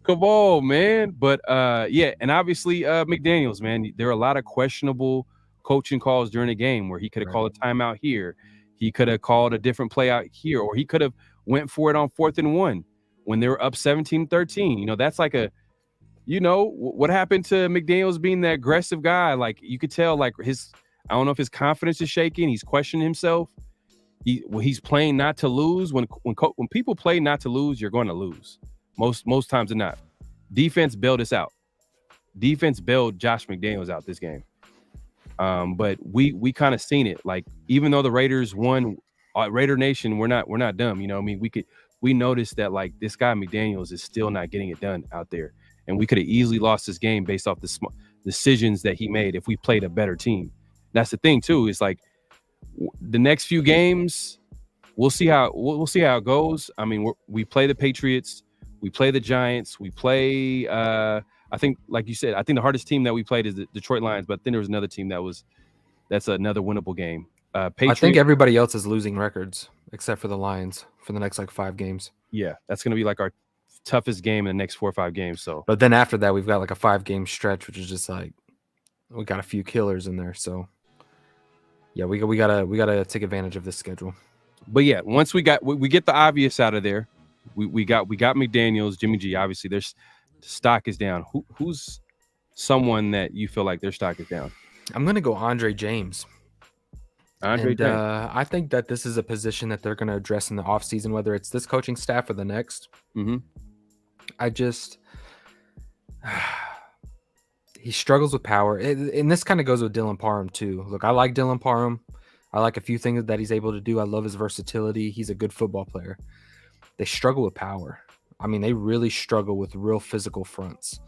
Come on, man. But and obviously McDaniels, man, there are a lot of questionable coaching calls during the game where he could have called a timeout here. He could have called a different play out here, or he could have went for it on 4th and 1 when they were up 17-13. That's like what happened to McDaniels being the aggressive guy. Like, you could tell, like, I don't know if his confidence is shaking. He's questioning himself. He's playing not to lose. When people play not to lose, you're going to lose. Most times than not. Defense bailed us out. Defense bailed Josh McDaniels out this game. But we kind of seen it. Like, even though the Raiders won, Raider Nation, we're not dumb. We noticed that, like, this guy McDaniels is still not getting it done out there, and we could have easily lost this game based off the decisions that he made if we played a better team. That's the thing too. Is like, The next few games, we'll see how it goes. I mean, we play the Patriots, we play the Giants, we play. I think, like you said, I think the hardest team that we played is the Detroit Lions, but then there was another team that's another winnable game. I think everybody else is losing records except for the Lions for the next like 5 games. Yeah, that's going to be like our toughest game in the next 4 or 5 games. So, but then after that, we've got like a 5-game stretch, which is just like we got a few killers in there. So, yeah, we gotta take advantage of this schedule. But yeah, once we get the obvious out of there, we got McDaniels, Jimmy G. Obviously, their stock is down. Who's someone that you feel like their stock is down? I'm gonna go Andre James. I think that this is a position that they're going to address in the offseason, whether it's this coaching staff or the next. Mm-hmm. He struggles with power. And this kind of goes with Dylan Parham too. Look, I like Dylan Parham. I like a few things that he's able to do. I love his versatility. He's a good football player. They struggle with power. I mean, they really struggle with real physical fronts.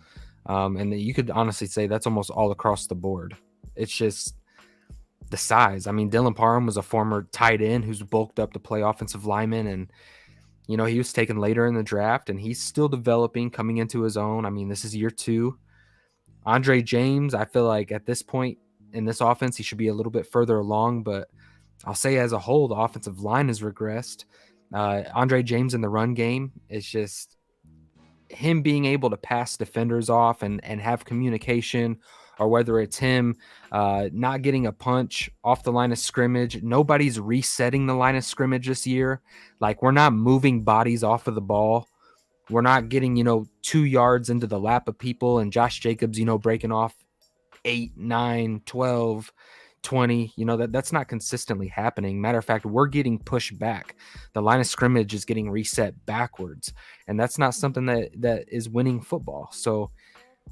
And you could honestly say that's almost all across the board. It's just the size. I mean, Dylan Parham was a former tight end who's bulked up to play offensive lineman, and he was taken later in the draft, and he's still developing, coming into his own. I mean, this is year 2. Andre James, I feel like at this point in this offense, he should be a little bit further along, but I'll say as a whole, the offensive line has regressed. Andre James in the run game is just him being able to pass defenders off and have communication, or whether it's him not getting a punch off the line of scrimmage. Nobody's resetting the line of scrimmage this year. Like, we're not moving bodies off of the ball. We're not getting, 2 yards into the lap of people and Josh Jacobs, breaking off 8, 9, 12, 20. That's not consistently happening. Matter of fact, we're getting pushed back. The line of scrimmage is getting reset backwards. And that's not something that is winning football. So,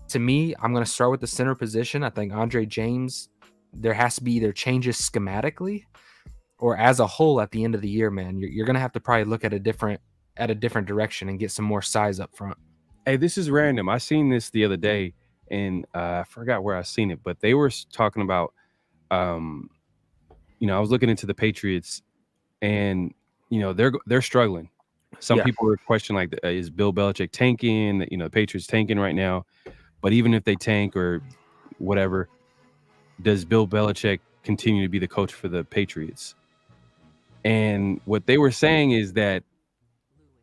to me, I'm going to start with the center position. I think Andre James, there has to be either changes schematically or as a whole at the end of the year, man. You're going to have to probably look at a different direction and get some more size up front. Hey, this is random. I seen this the other day, and I forgot where I seen it, but they were talking about, I was looking into the Patriots, and they're struggling. Some people were questioning, like, is Bill Belichick tanking? The Patriots tanking right now. But even if they tank or whatever, does Bill Belichick continue to be the coach for the Patriots? And what they were saying is that,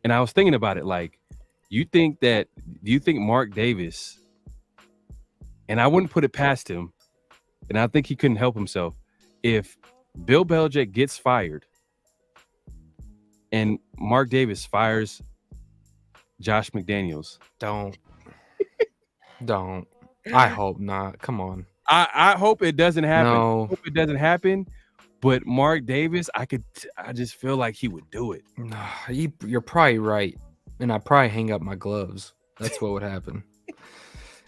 and I was thinking about it, like, do you think Mark Davis, and I wouldn't put it past him, and I think he couldn't help himself, if Bill Belichick gets fired and Mark Davis fires Josh McDaniels? Don't. I hope not. Come on. I hope it doesn't happen. No. I hope it doesn't happen. But Mark Davis, I just feel like he would do it. You're probably right. And I'd probably hang up my gloves. That's what would happen.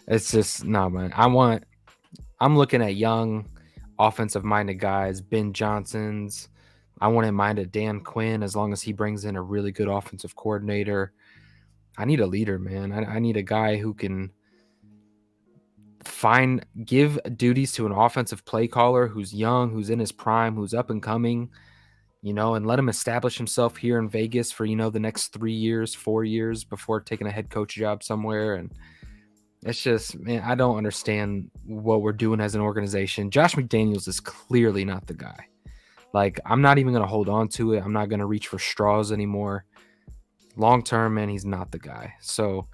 It's just, man. I'm looking at young, offensive-minded guys, Ben Johnson's. I wouldn't mind a Dan Quinn as long as he brings in a really good offensive coordinator. I need a leader, man. I need a guy who can give duties to an offensive play caller who's young, who's in his prime, who's up and coming, and let him establish himself here in Vegas for, the next 3 years, 4 years before taking a head coach job somewhere. And it's just, man, I don't understand what we're doing as an organization. Josh McDaniels is clearly not the guy. Like, I'm not even going to hold on to it. I'm not going to reach for straws anymore. Long term, man, he's not the guy. So,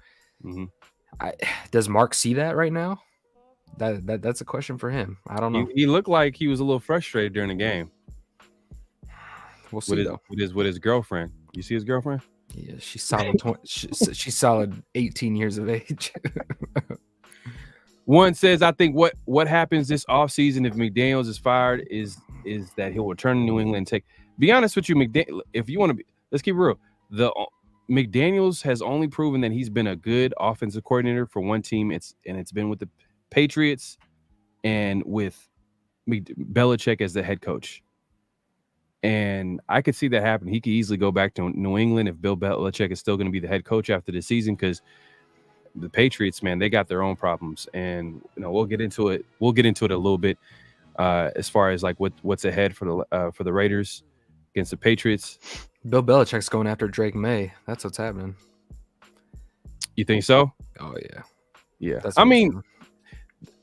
does Mark see that right now? That's a question for him. I don't know. He looked like he was a little frustrated during the game. We'll see with his girlfriend. You see his girlfriend? Yeah, she's solid. She's solid 18 years of age. One says, I think what happens this offseason if McDaniels is fired is that he'll return to New England and take. Be honest with you, if you want to be, let's keep it real. McDaniels has only proven that he's been a good offensive coordinator for one team. It's been with the Patriots and with Belichick as the head coach. And I could see that happen. He could easily go back to New England if Bill Belichick is still going to be the head coach after the season, because the Patriots, man, they got their own problems. And we'll get into it. We'll get into it a little bit. as far as like what's ahead for the Raiders against the Patriots. Bill Belichick's going after Drake May. That's what's happening. You think so? Oh yeah, Yeah. That's I what mean,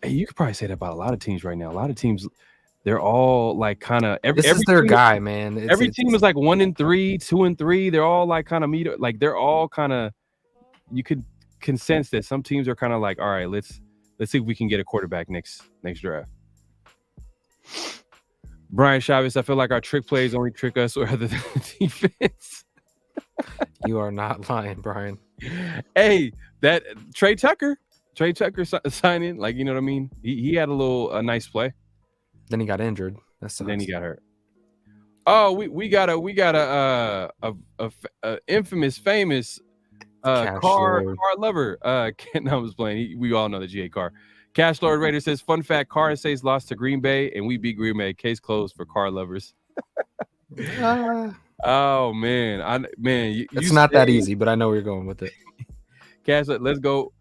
you could probably say that about a lot of teams right now. A lot of teams, they're all like kind of this is their guy, man. Every team is like 1-3, 2-3. They're all like kind of like they're all kind of. You could sense that some teams are kind of like, all right, let's see if we can get a quarterback next draft. Brian Chavez, I feel like our trick plays only trick us rather than the defense. You are not lying, Brian. Hey, that Trey Tucker signing, like, you know what I mean? He had a nice play. Then he got injured. That's Then he got hurt. Oh, we got a infamous, famous car lover. No, I was playing. We all know the GA car. Cash Lord Raider says, fun fact, Car Says lost to Green Bay and we beat Green Bay. Case closed for car lovers. Oh man, it's not that easy, but I know where you're going with it. Cash, let's go.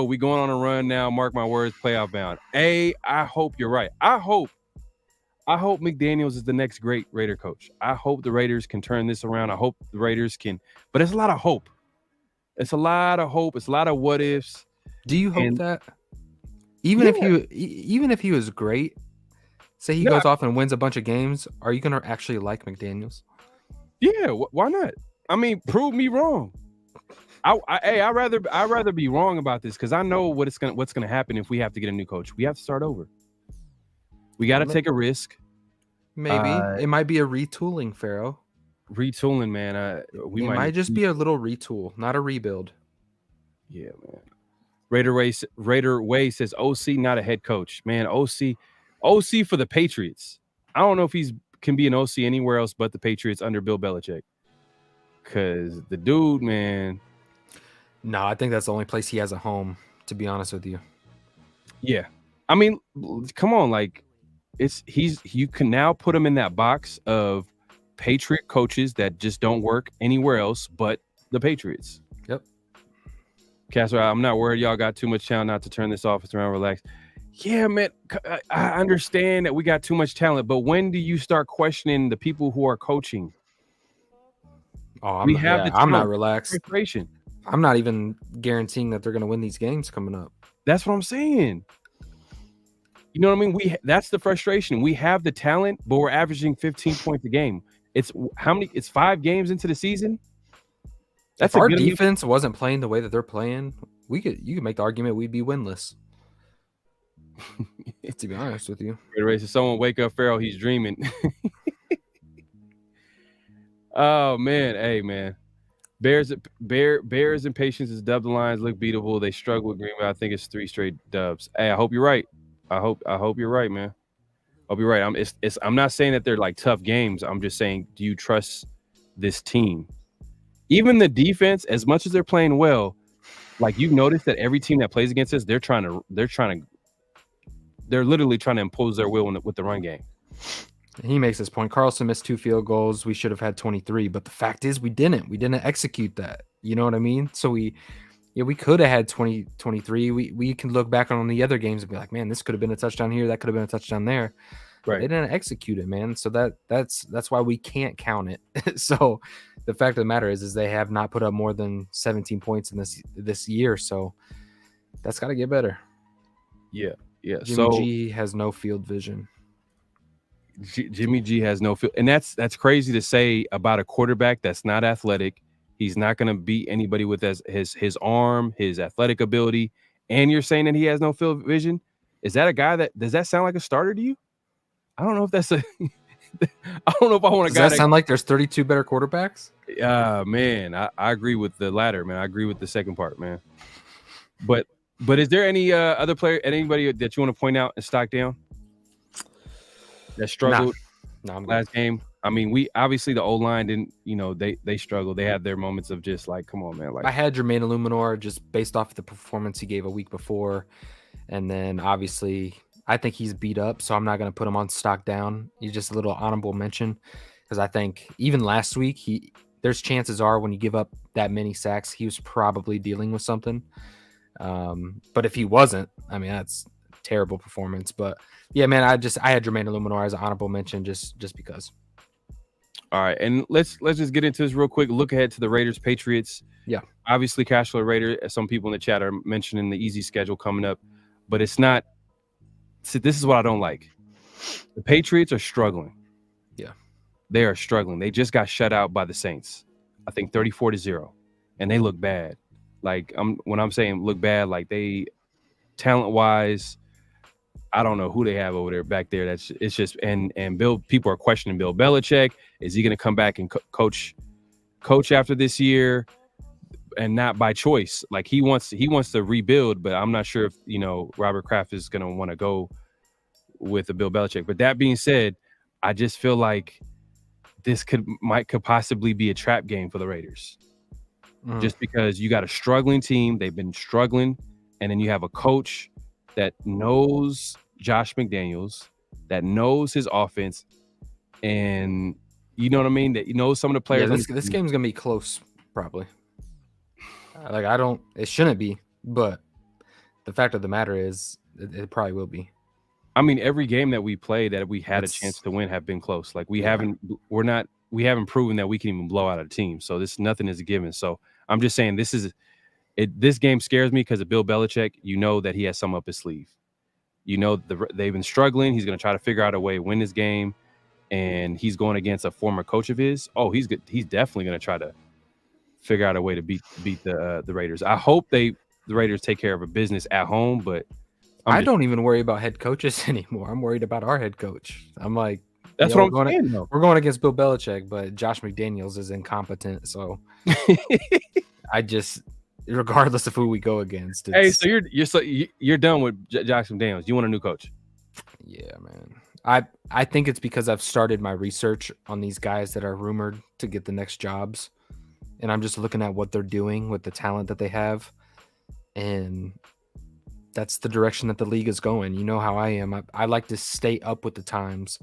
We going on a run now. Mark my words, playoff bound. I hope you're right. I hope McDaniels is the next great Raider coach. I hope the Raiders can turn this around. I hope the Raiders can, but it's a lot of hope. It's a lot of hope. It's a lot of what ifs. Do you hope that? Even if he was great, say he goes off and wins a bunch of games, are you gonna actually like McDaniels? Yeah, why not? I mean, prove me wrong. I'd rather be wrong about this because I know what's gonna happen if we have to get a new coach. We have to start over. We got to take a risk. Maybe it might be a retooling, Pharaoh. Retooling, man. It might just be a little retool, not a rebuild. Yeah, man. Raider Way says OC, not a head coach. Man, OC for the Patriots. I don't know if he's can be an OC anywhere else but the Patriots under Bill Belichick. Cause the dude, man. No, I think that's the only place he has a home, to be honest with you. Yeah. I mean, come on, like you can now put him in that box of Patriot coaches that just don't work anywhere else but the Patriots. Yep. Casper, I'm not worried y'all got too much talent not to turn this offense around. Relax. Yeah, man, I understand that we got too much talent, but when do you start questioning the people who are coaching? Oh, I'm not relaxed. I'm not even guaranteeing that they're going to win these games coming up. That's what I'm saying. You know what I mean? That's the frustration. We have the talent, but we're averaging 15 points a game. It's 5 games into the season. If our defense wasn't playing the way that they're playing, you could make the argument we'd be winless. To be honest with you. Someone wake up, Pharaoh. He's dreaming. Oh man, hey man. Bears and Patience is dubbed the Lions look beatable. They struggle with Green Bay. I think it's 3 straight dubs. Hey, I hope you're right. I hope you're right, man. Hope you're right. I'm not saying that they're like tough games. I'm just saying, do you trust this team? Even the defense, as much as they're playing well, like you've noticed that every team that plays against us, they're literally trying to impose their will with the run game. He makes this point. Carlson missed 2 field goals. We should have had 23, but the fact is we didn't execute that. You know what I mean? So we could have had 23. We can look back on the other games and be like, man, this could have been a touchdown here. That could have been a touchdown there. Right. They didn't execute it, man. So that's why we can't count it. So the fact of the matter is they have not put up more than 17 points in this year. So that's got to get better. Yeah. Yeah. Jimmy G has no field vision. Jimmy G has no field. And that's crazy to say about a quarterback that's not athletic. He's not going to beat anybody with his arm, his athletic ability. And you're saying that he has no field vision? Is that a guy does that sound like a starter to you? I don't know if that's I don't know if I want a guy. Does that sound like there's 32 better quarterbacks? Man, I agree with the latter, man. I agree with the second part, man. But is there any other player, anybody that you want to point out and stock down that struggled last game? I mean, we obviously the O-line didn't, they struggled. They had their moments of just like, come on, man. Like, I had Jermaine Illuminor just based off the performance he gave a week before. And then obviously I think he's beat up, so I'm not going to put him on stock down. He's just a little honorable mention because I think even last week, there's chances are when you give up that many sacks, he was probably dealing with something. But if he wasn't, I mean, that's terrible performance. But yeah, man, I had Jermaine Illuminor as an honorable mention just because. All right, and let's just get into this real quick. Look ahead to the Raiders Patriots. Yeah, obviously, Cashflow Raider. Some people in the chat are mentioning the easy schedule coming up, but it's not. See, this is what I don't like. The Patriots are struggling. Yeah, they are struggling. They just got shut out by the Saints. I think 34-0, and they look bad. Like when I'm saying look bad, like they talent wise, I don't know who they have over there back there. It's just and Bill. People are questioning Bill Belichick. Is he going to come back and coach after this year, and not by choice? Like he wants to rebuild, but I'm not sure if Robert Kraft is going to want to go with the Bill Belichick. But that being said, I just feel like this could possibly be a trap game for the Raiders. Just because you got a struggling team, they've been struggling, and then you have a coach that knows Josh McDaniels, that knows his offense, and you know what I mean, that knows some of the players. Yeah, this game's gonna be close, probably. Like it shouldn't be, but the fact of the matter is, it probably will be. I mean, every game that we play that we had a chance to win have been close. Like we haven't proven that we can even blow out a team. So nothing is a given. So I'm just saying this game scares me because of Bill Belichick. You know that he has some up his sleeve. They've been struggling. He's going to try to figure out a way to win this game, and he's going against a former coach of his. Oh, he's definitely going to try to figure out a way to beat the Raiders. I hope the Raiders take care of a business at home, but I don't even worry about head coaches anymore. I'm worried about our head coach. I'm like, that's what I'm saying. We're going against Bill Belichick, but Josh McDaniels is incompetent. So regardless of who we go against. Hey, so you're done with Josh McDaniels. You want a new coach? Yeah, man. I think it's because I've started my research on these guys that are rumored to get the next jobs, and I'm just looking at what they're doing with the talent that they have, and that's the direction that the league is going. You know how I am. I like to stay up with the times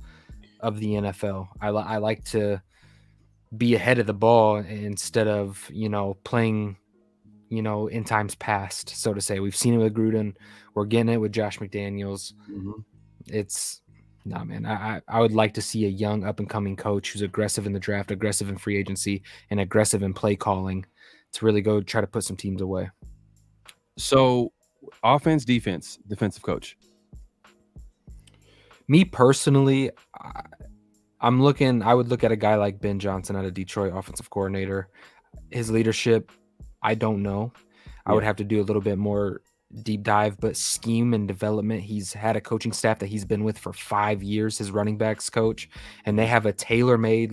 of the NFL. I like to be ahead of the ball instead of playing in times past, so to say. We've seen it with Gruden. We're getting it with Josh McDaniels. Man. I would like to see a young up and coming coach who's aggressive in the draft, aggressive in free agency, and aggressive in play calling to really go try to put some teams away. So offense, defense, defensive coach. Me personally, I would look at a guy like Ben Johnson out of Detroit, offensive coordinator. His leadership, I don't know. I would have to do a little bit more deep dive, but scheme and development, he's had a coaching staff that he's been with for 5 years, his running backs coach, and they have a tailor-made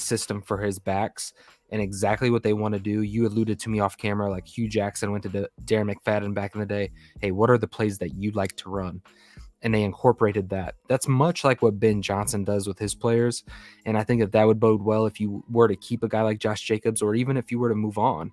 system for his backs and exactly what they want to do. You alluded to me off camera, like Hugh Jackson went to Darren McFadden back in the day. Hey, what are the plays that you'd like to run? And they incorporated that. That's much like what Ben Johnson does with his players. And I think that would bode well if you were to keep a guy like Josh Jacobs, or even if you were to move on.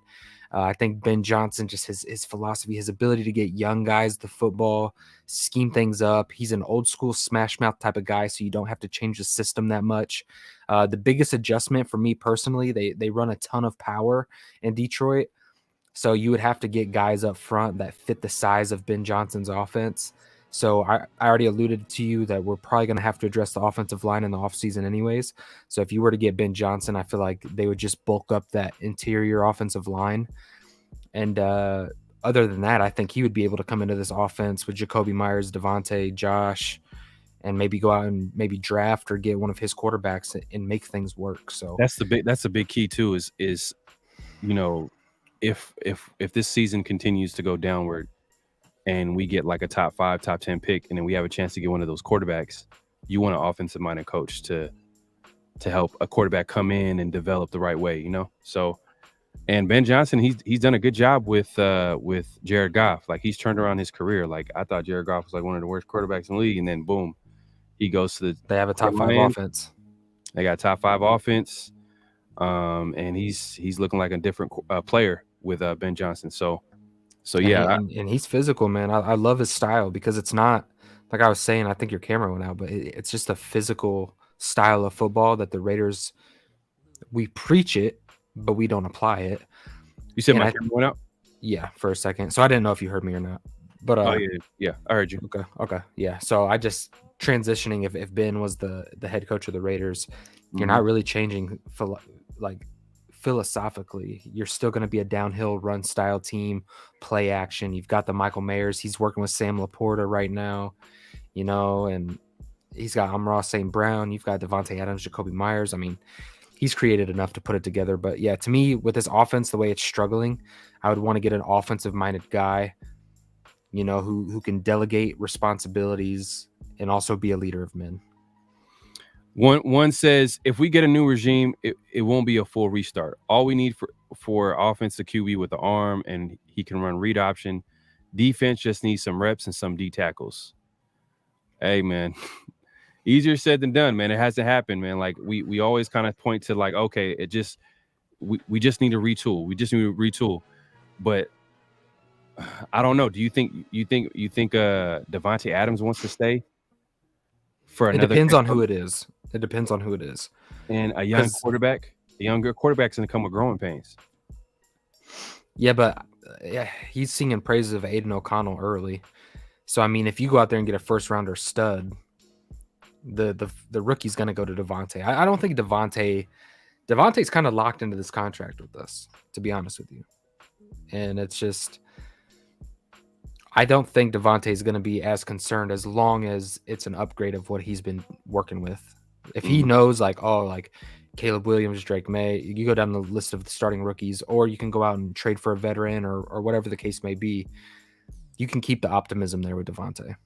I think Ben Johnson, just his philosophy, his ability to get young guys the football, scheme things up. He's an old school smash mouth type of guy, so you don't have to change the system that much. The biggest adjustment for me personally, they run a ton of power in Detroit. So you would have to get guys up front that fit the size of Ben Johnson's offense. So I already alluded to you that we're probably going to have to address the offensive line in the offseason anyways. So if you were to get Ben Johnson, I feel like they would just bulk up that interior offensive line. And other than that, I think he would be able to come into this offense with Jacoby Myers, Devontae, Josh, and maybe go out and maybe draft or get one of his quarterbacks and make things work. So that's a big key too, is if this season continues to go downward, and we get like a top 5, top 10 pick, and then we have a chance to get one of those quarterbacks, you want an offensive-minded coach to help a quarterback come in and develop the right way, So, and Ben Johnson, he's done a good job with Jared Goff. Like, he's turned around his career. Like, I thought Jared Goff was like one of the worst quarterbacks in the league, and then boom, he goes to they have a top 5 offense. They got top 5 offense, and he's looking like a different player with Ben Johnson. So yeah, and he's physical, man. I love his style because it's not like I was saying. I think your camera went out, but it's just a physical style of football that the Raiders, we preach it, but we don't apply it. You said my camera went out? Yeah, for a second. So I didn't know if you heard me or not. But Oh yeah, I heard you. okay, yeah. So I just transitioning. If Ben was the head coach of the Raiders, you're Mhm. not really changing like philosophically. You're still going to be a downhill run style team, play action. You've got the Michael Mayers. He's working with Sam Laporta right now, and he's got Amon-Ra St. Brown. You've got Devontae Adams, Jacoby Myers. I mean, he's created enough to put it together. But yeah, to me, with this offense, the way it's struggling, I would want to get an offensive-minded guy, who can delegate responsibilities and also be a leader of men. One says if we get a new regime, it won't be a full restart. All we need for offensive QB with the arm, and he can run read option. Defense just needs some reps and some D tackles. Hey man, easier said than done, man. It hasn't happened, man. Like we always kind of point to like, okay, we just need to retool. We just need to retool. But I don't know. Do you think Devontae Adams wants to stay for It another? depends on who it is. It depends on who it is. And a young quarterback. A younger quarterback's going to come with growing pains. Yeah, but he's singing praises of Aiden O'Connell early. So I mean, if you go out there and get a first rounder stud, the rookie's going to go to Devontae. I don't think Devontae's kind of locked into this contract with us, to be honest with you. And it's just, I don't think Devontae is going to be as concerned as long as it's an upgrade of what he's been working with. If he knows like Caleb Williams, Drake May, you go down the list of the starting rookies, or you can go out and trade for a veteran or whatever the case may be, you can keep the optimism there with Devontae.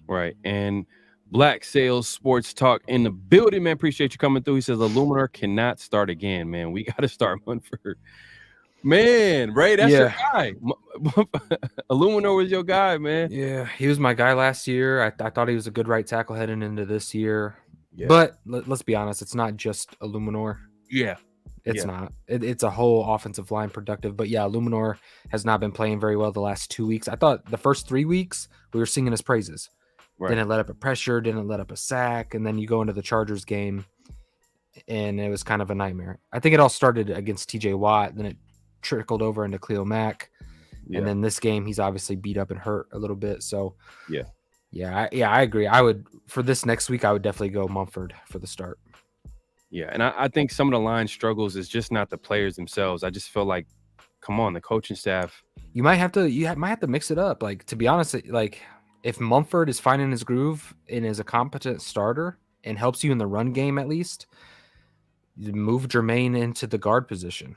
Right. And Black Sales Sports Talk in the building, man. Appreciate you coming through. He says Illuminar cannot start again, man. We got to start Munford. Man, Ray, that's your guy. Illuminar was your guy, man. Yeah, he was my guy last year. I thought he was a good right tackle heading into this year. Yeah. But let's be honest, it's not just Illuminar. Yeah. It's not. It's a whole offensive line productive. But yeah, Illuminar has not been playing very well the last 2 weeks. I thought the first 3 weeks we were singing his praises. Right. Didn't let up a pressure, didn't let up a sack, and then you go into the Chargers game, and it was kind of a nightmare. I think it all started against TJ Watt, then it trickled over into Khalil Mack, and then this game he's obviously beat up and hurt a little bit. So I agree. I would, for this next week, I would definitely go Mumford for the start. Yeah, and I think some of the line struggles is just not the players themselves. I just feel like, come on, the coaching staff. You might have to mix it up. Like, to be honest, like if Mumford is finding his groove and is a competent starter and helps you in the run game at least, move Jermaine into the guard position.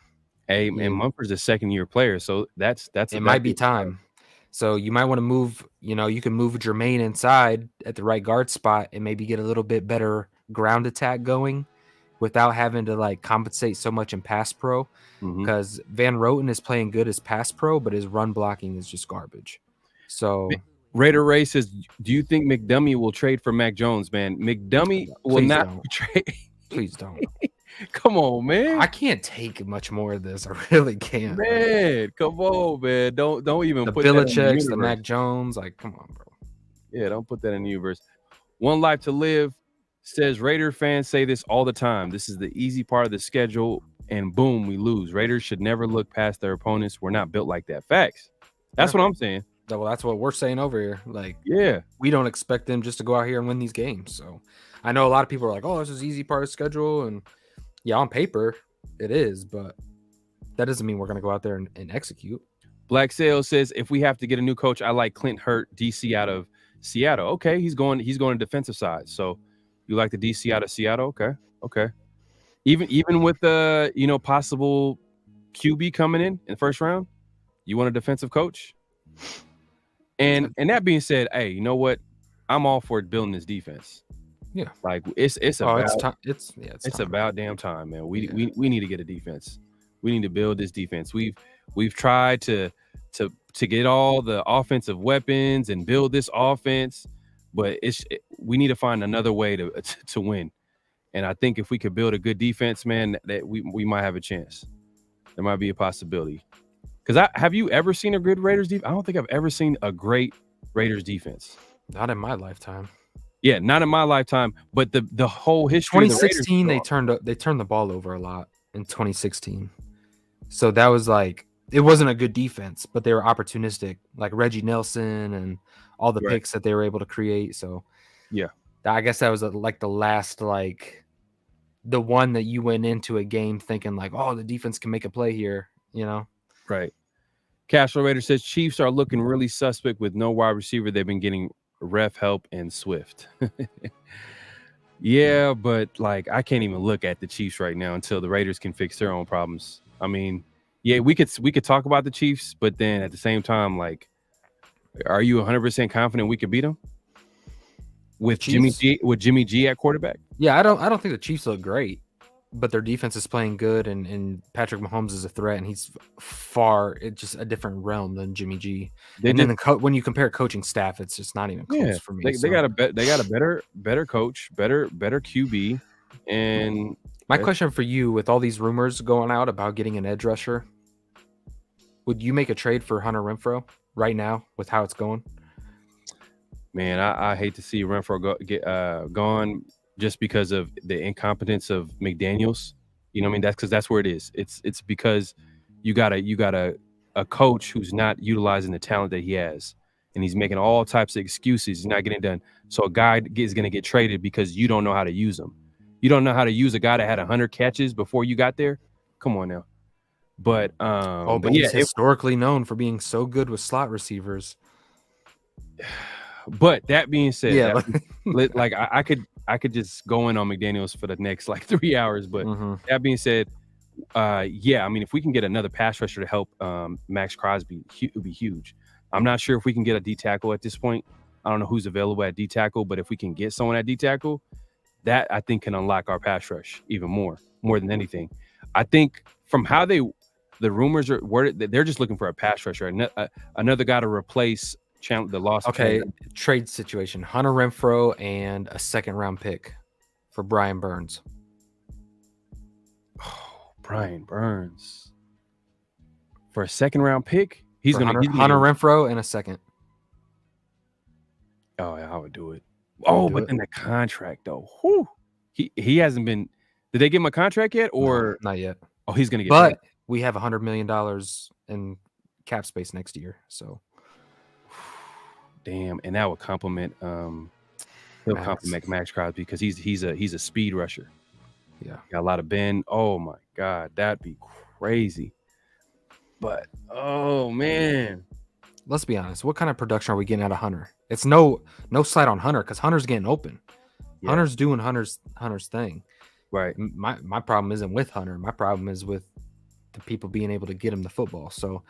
Hey, and Mumford's a second-year player, so that's it might be time. So you might want to move. You can move Jermaine inside at the right guard spot and maybe get a little bit better ground attack going, without having to like compensate so much in pass pro, because Van Roten is playing good as pass pro, but his run blocking is just garbage. So Raider Ray says, do you think McDummy will trade for Mac Jones, man? McDummy will not trade. Please don't. Come on, man. I can't take much more of this. I really can't. Man, come on, man. Don't even the put Belichick's, the Mac Jones. Like, come on, bro. Yeah, don't put that in the universe. One Life to Live says Raider fans say this all the time. This is the easy part of the schedule, and boom, we lose. Raiders should never look past their opponents. We're not built like that. Facts. That's what I'm saying. Well, that's what we're saying over here. Like, we don't expect them just to go out here and win these games. So I know a lot of people are like, oh, this is easy part of the schedule. And yeah, on paper it is, but that doesn't mean we're going to go out there and execute. Black Sales says, if we have to get a new coach, I like Clint Hurt, DC out of Seattle. Okay, he's going to defensive side. So you like the DC out of Seattle? Okay. Even with the possible QB coming in the first round, you want a defensive coach? And that being said, hey, you know what? I'm all for building this defense. Yeah, like it's about it's about damn time, man. We need to get a defense. We need to build this defense. We've tried to get all the offensive weapons and build this offense, but we need to find another way to win. And I think if we could build a good defense, man, that we might have a chance. There might be a possibility. Because have you ever seen a good Raiders defense? I don't think I've ever seen a great Raiders defense. Not in my lifetime. Yeah, not in my lifetime. But the whole history. 2016, they turned the ball over a lot in 2016. So that was like it wasn't a good defense, but they were opportunistic, like Reggie Nelson and all the Right. picks that they were able to create. So Yeah. I guess that was like the last, like the one that you went into a game thinking like, oh, the defense can make a play here, you know? Right. Castro Raider says Chiefs are looking really suspect with no wide receiver. They've been getting ref help and Swift. Yeah, but like I can't even look at the Chiefs right now until the Raiders can fix their own problems. I mean, yeah, we could talk about the Chiefs, but then at the same time, like, are you 100% confident we could beat them with Chiefs? Jimmy G at quarterback? Yeah, I don't think the Chiefs look great, but their defense is playing good, and Patrick Mahomes is a threat, and he's it's just a different realm than Jimmy G. They and did- then when you compare coaching staff, it's just not even close for me. They got a better coach, better QB, and My question for you, with all these rumors going out about getting an edge rusher, would you make a trade for Hunter Renfrow right now with how it's going? man, I hate to see Renfro get gone just because of the incompetence of McDaniels. You know what I mean? That's where it is. It's because you got a coach who's not utilizing the talent that he has, and he's making all types of excuses. He's not getting it done. So a guy is going to get traded because you don't know how to use him. You don't know how to use a guy that had 100 catches before you got there. Come on now. But But yeah, he's historically known for being so good with slot receivers. but that being said, Yeah, like I could just go in on McDaniels for the next like 3 hours. But Mhm. that being said, yeah, I mean, if we can get another pass rusher to help Max Crosby, it would be huge. I'm not sure if we can get a D tackle at this point. I don't know who's available at D tackle, but if we can get someone at D tackle, that I think can unlock our pass rush even more than anything. I think from how the rumors are worded, they're just looking for a pass rusher, another guy to replace the lost. Okay, trade situation: Hunter Renfrow and a second-round pick for Brian Burns. Oh, Brian Burns for a second-round pick. He's For gonna Hunter Renfrow and a second. Oh, yeah, I would do it. Oh, do but it? then the contract though. Whew. He hasn't been. Did they give him a contract yet? Or No, not yet. oh, he's gonna get. But paid. we have $100 million in cap space next year, so Damn, and that would compliment. He'll Max. compliment Max Crosby because he's a speed rusher. yeah. Got a lot of bend. Oh my God, that'd be crazy. But oh man, Let's be honest. What kind of production are we getting out of Hunter? It's no slight on Hunter because Hunter's getting open. Yeah. Hunter's doing Hunter's thing. right? My problem isn't with Hunter. My problem is with the people being able to get him the football. So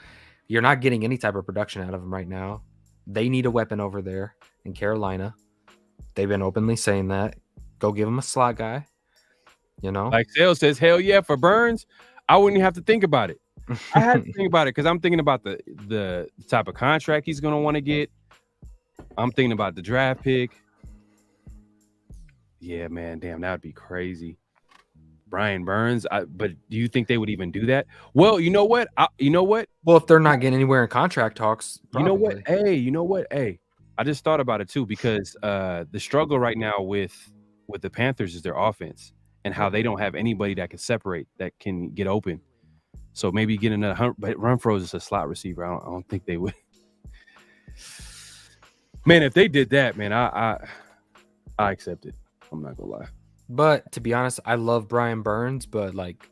you're not getting any type of production out of him right now. They need a weapon over there in Carolina. They've been openly saying that. Go give him a slot guy. You know, Like Sales says, hell yeah, for Burns, I wouldn't even have to think about it. I had to think about it because I'm thinking about the type of contract he's gonna want to get. I'm thinking about the draft pick. Yeah, man, damn, that would be crazy. Brian Burns, but do you think they would even do that? Well, you know what? well, if they're not getting anywhere in contract talks, You know what? probably. Hey, you know what? Hey, I just thought about it too because the struggle right now with the Panthers is their offense and how they don't have anybody that can separate, that can get open. So maybe getting another, but Renfrow is a slot receiver. I don't think they would. Man, if they did that, man, I accept it. I'm not gonna lie. But to be honest, I love Brian Burns, but like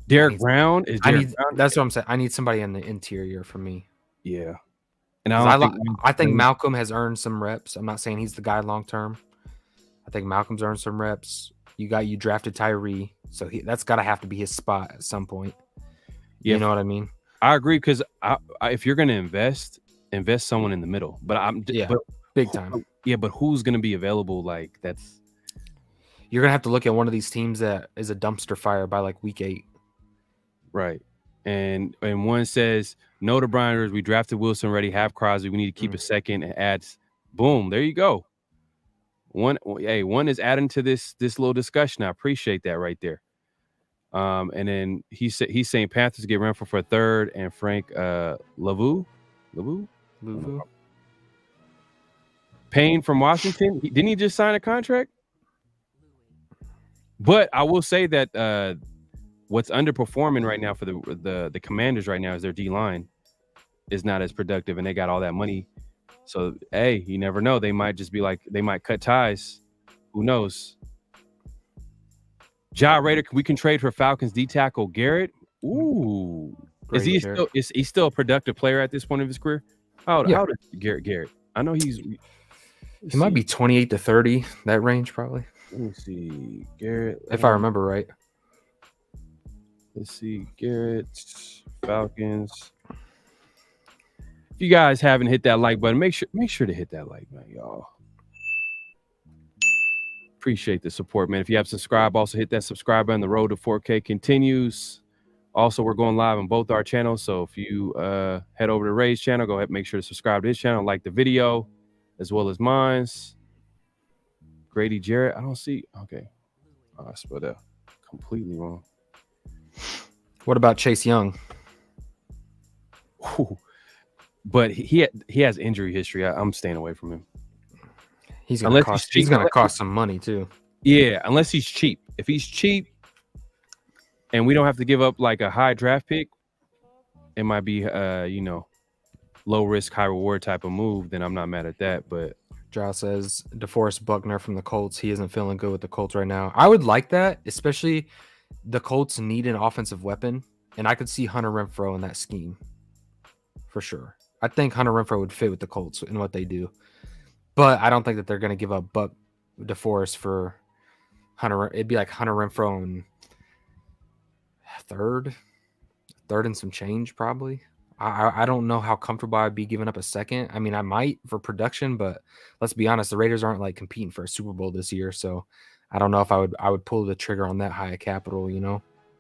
Derek Brown is. Derek Brown? that's what I'm saying. I need somebody in the interior for me. Yeah. And 'Cause I don't I think Malcolm has earned some reps. I'm not saying he's the guy long term. I think Malcolm's earned some reps. You drafted Tyree, so that's got to have to be his spot at some point. Yeah. You know what I mean? I agree because if you're gonna invest someone in the middle. But Yeah. but Big time. yeah, but who's gonna be available? Like that's. You're gonna have to look at one of these teams that is a dumpster fire by like week 8. Right. And one says, no to Brian, we drafted Wilson already, have Crosby. We need to keep a second and add. Boom. There you go. One is adding to this little discussion. I appreciate that right there. And then he's saying Panthers get Renfrow for a third and Frank Lavue. Payne from Washington. Didn't he just sign a contract? But I will say that what's underperforming right now for the Commanders right now is their D line is not as productive, and they got all that money. So hey, you never know. They might just be like they might cut ties. Who knows? Ja Raider, we can trade for Falcons D tackle Garrett. Ooh, is he still a productive player at this point of his career? How old is Garrett? I know he might be 28 to 30, that range probably. Let me see, Garrett. If I remember right. Let's see, Garrett, Falcons. If you guys haven't hit that like button, make sure to hit that like button, y'all. Appreciate the support, man. If you have subscribed, also hit that subscribe button. The road to 4K continues. Also, we're going live on both our channels. So if you head over to Ray's channel, go ahead and make sure to subscribe to his channel, like the video, as well as mine's. Grady Jarrett, I don't see. Okay. Oh, I spelled that completely wrong. What about Chase Young? Ooh. But he has injury history. I'm staying away from him. He's gonna cost some money too. Yeah, unless he's cheap. If he's cheap and we don't have to give up like a high draft pick, it might be low risk, high reward type of move, then I'm not mad at that. But Josh says DeForest Buckner from the Colts. He isn't feeling good with the Colts right now. I would like that, especially the Colts need an offensive weapon, and I could see Hunter Renfrow in that scheme for sure. I think Hunter Renfrow would fit with the Colts in what they do, but I don't think that they're going to give up DeForest for Hunter. It'd be like Hunter Renfrow and third and some change probably. I don't know how comfortable I'd be giving up a second. I mean, I might for production, but let's be honest, the Raiders aren't like competing for a Super Bowl this year, so I don't know if I would pull the trigger on that high capital.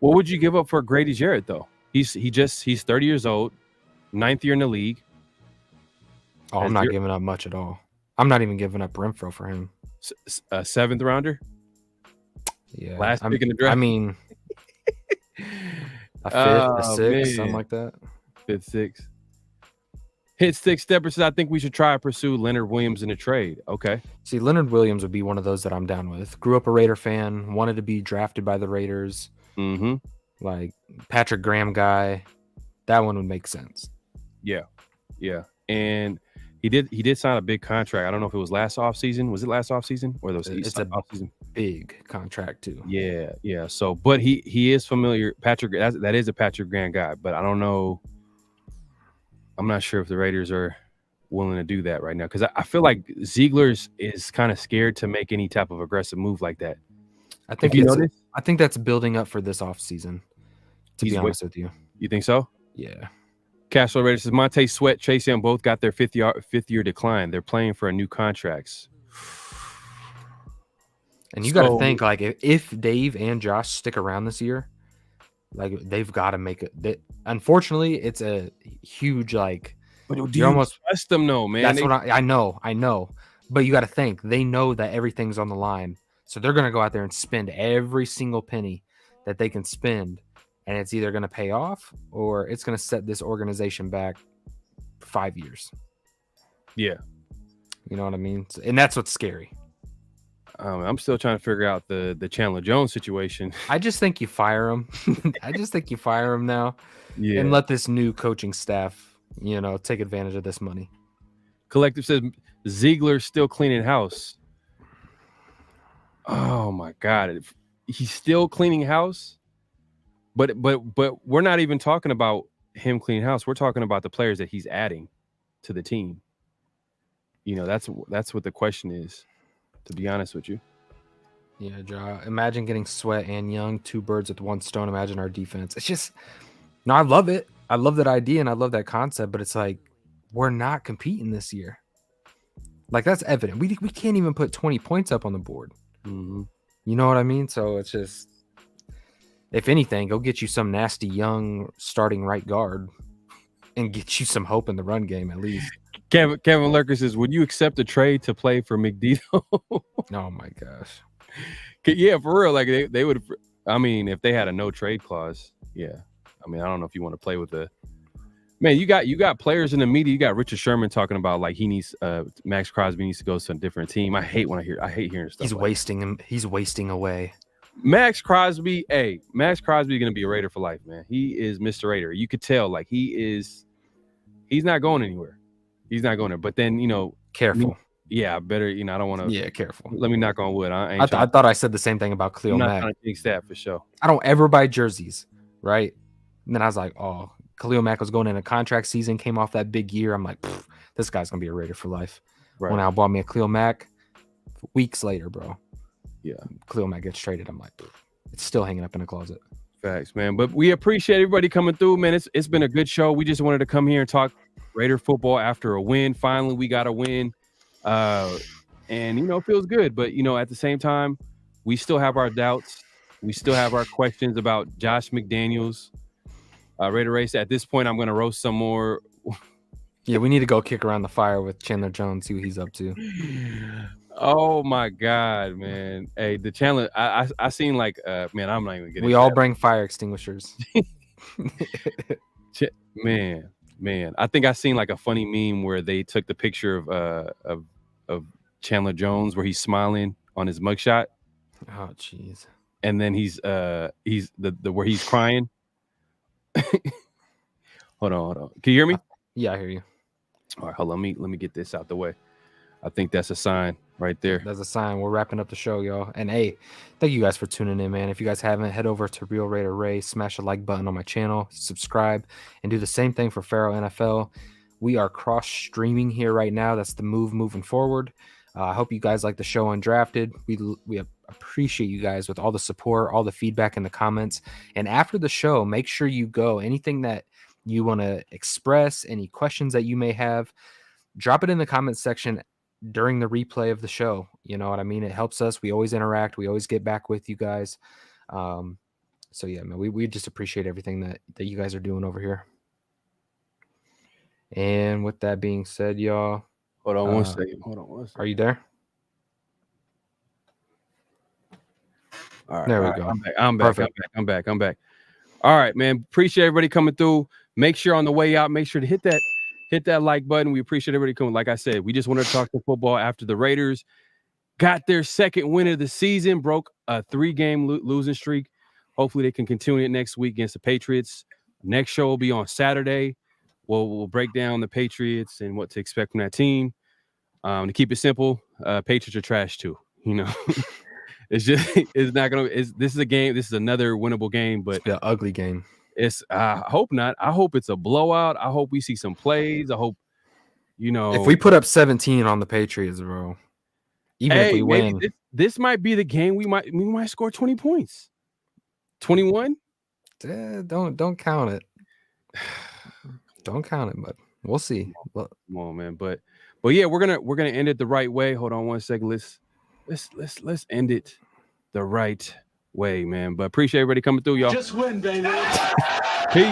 What would you give up for Grady Jarrett though? He's 30 years old, 9th year in the league. Oh, I'm not giving up much at all. I'm not even giving up Renfrow for him. A 7th rounder. Yeah, last pick in the draft. I mean, a 5th, a 6th, something like that. 5th, 6th. Hit Stick Stepper says, I think we should try to pursue Leonard Williams in a trade. Okay. See, Leonard Williams would be one of those that I'm down with. Grew up a Raider fan, wanted to be drafted by the Raiders. Mm-hmm. Like Patrick Graham guy. That one would make sense. Yeah. Yeah. And he did sign a big contract. I don't know if it was last offseason. Was it last offseason? Or those it's a offseason? Big contract too. Yeah, yeah. So, but he is familiar. Patrick, that is a Patrick Graham guy, but I don't know. I'm not sure if the Raiders are willing to do that right now because I feel like Ziegler is kind of scared to make any type of aggressive move like that. I think that's building up for this offseason, to be honest with you. You think so? Yeah. Cashflow Raiders says Montez Sweat, Chase Young both got their fifth year decline. They're playing for a new contracts. And you got to think, like, if Dave and Josh stick around this year, like, they've got to make it. Unfortunately, it's a huge, like, but do you almost trust them, though, man? That's what I know. But you got to think, they know that everything's on the line. So they're going to go out there and spend every single penny that they can spend. And it's either going to pay off or it's going to set this organization back 5 years. Yeah. You know what I mean? And that's what's scary. I'm still trying to figure out the Chandler Jones situation. I just think you fire him. I just think you fire him now and let this new coaching staff, take advantage of this money. Collective says Ziegler's still cleaning house. Oh, my God. He's still cleaning house? But we're not even talking about him cleaning house. We're talking about the players that he's adding to the team. That's what the question is, to be honest with you. Yeah, Ja. Imagine getting Sweat and Young, 2 birds with 1 stone. Imagine our defense. It's just, I love it. I love that idea and I love that concept, but it's like, we're not competing this year. Like, that's evident. We can't even put 20 points up on the board. Mm-hmm. You know what I mean? So it's just, if anything, go get you some nasty young starting right guard and get you some hope in the run game at least. Kevin Lurker says, would you accept a trade to play for McDito? Oh, my gosh. Yeah, for real. Like, they would, I mean, if they had a no trade clause, yeah. I mean, I don't know if you want to play with the man. You got players in the media. You got Richard Sherman talking about like he needs Max Crosby needs to go to a different team. I hate hearing stuff. He's wasting him. He's wasting away. Max Crosby is gonna be a Raider for life, man. He is Mr. Raider. You could tell, like he's not going anywhere. He's not going there. But then, Careful. Yeah, better. I don't want to. Yeah, careful. Let me knock on wood. I thought I said the same thing about Khalil Mack. Trying to jinx that for sure. I don't ever buy jerseys, right? And then I was like, oh, Khalil Mack was going in a contract season, came off that big year. I'm like, this guy's gonna be a Raider for life. Right. When I bought me a Khalil Mack, weeks later, bro. Yeah, Khalil Mack gets traded. I'm like, it's still hanging up in the closet. Facts, man. But we appreciate everybody coming through, man. It's been a good show. We just wanted to come here and talk Raider football after a win. Finally, we got a win. And it feels good. But at the same time, we still have our doubts. We still have our questions about Josh McDaniels. Raider Race. At this point, I'm gonna roast some more. Yeah, we need to go kick around the fire with Chandler Jones, see what he's up to. Oh my God, man! Hey, the Chandler, I seen like, man, I'm not even getting. We all bring fire extinguishers. Man, I think I seen like a funny meme where they took the picture of Chandler Jones where he's smiling on his mugshot. Oh, jeez. And then he's the where he's crying. Hold on. Can you hear me? Yeah, I hear you. All right, hold on. Let me get this out the way. I think that's a sign right there. That's a sign. We're wrapping up the show, y'all. And hey, thank you guys for tuning in, man. If you guys haven't, head over to Real Raider Ray, smash the like button on my channel, subscribe, and do the same thing for Pharaoh NFL. We are cross-streaming here right now. That's the move moving forward. I hope you guys like the show Undrafted. We appreciate you guys with all the support, all the feedback in the comments. And after the show, make sure you go. Anything that you want to express, any questions that you may have, drop it in the comments section during the replay of the show. You know what I mean? It helps us. We always interact. We always get back with you guys. So yeah, man, we just appreciate everything that you guys are doing over here. And with that being said, y'all, hold on one second. Are you there? All right, there we go. I'm back. All right, man. Appreciate everybody coming through. Make sure on the way out, make sure to hit that like button. We appreciate everybody coming. Like I said, we just wanted to talk to football after the Raiders got their second win of the season, broke a 3-game losing streak. Hopefully they can continue it next week against the Patriots. Next show will be on Saturday. We'll break down the Patriots and what to expect from that team. To keep it simple, Patriots are trash too. This is a game. This is another winnable game, but it's an ugly game. I hope not. I hope it's a blowout. I hope we see some plays. I hope, if we put up 17 on the Patriots, bro, if we win, this might be the game we might score 20 points. 21? Don't count it. Don't count it, but we'll see. Come on, man. But yeah, we're gonna end it the right way. Hold on one second. Let's end it the right way, man. But appreciate everybody coming through, y'all. Just win, baby. Peace.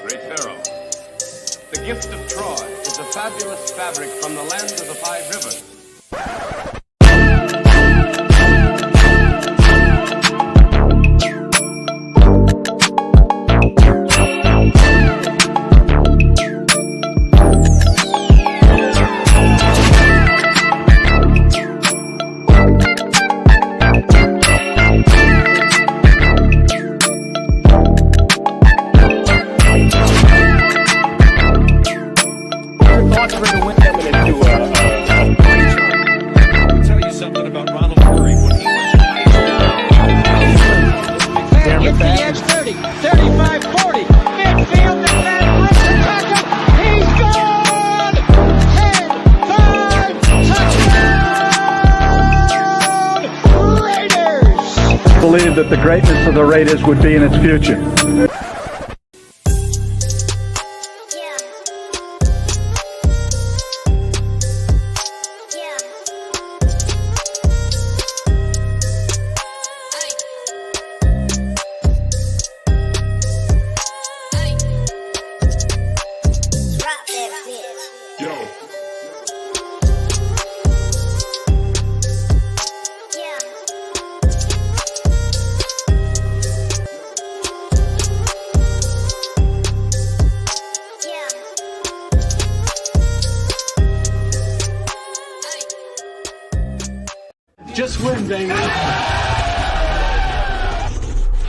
Great Pharaoh, the gift of Troy is a fabulous fabric from the land of the 5 rivers. Believe that the greatness of the Raiders would be in its future.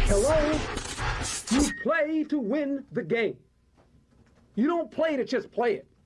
Hello? You play to win the game. You don't play to just play it.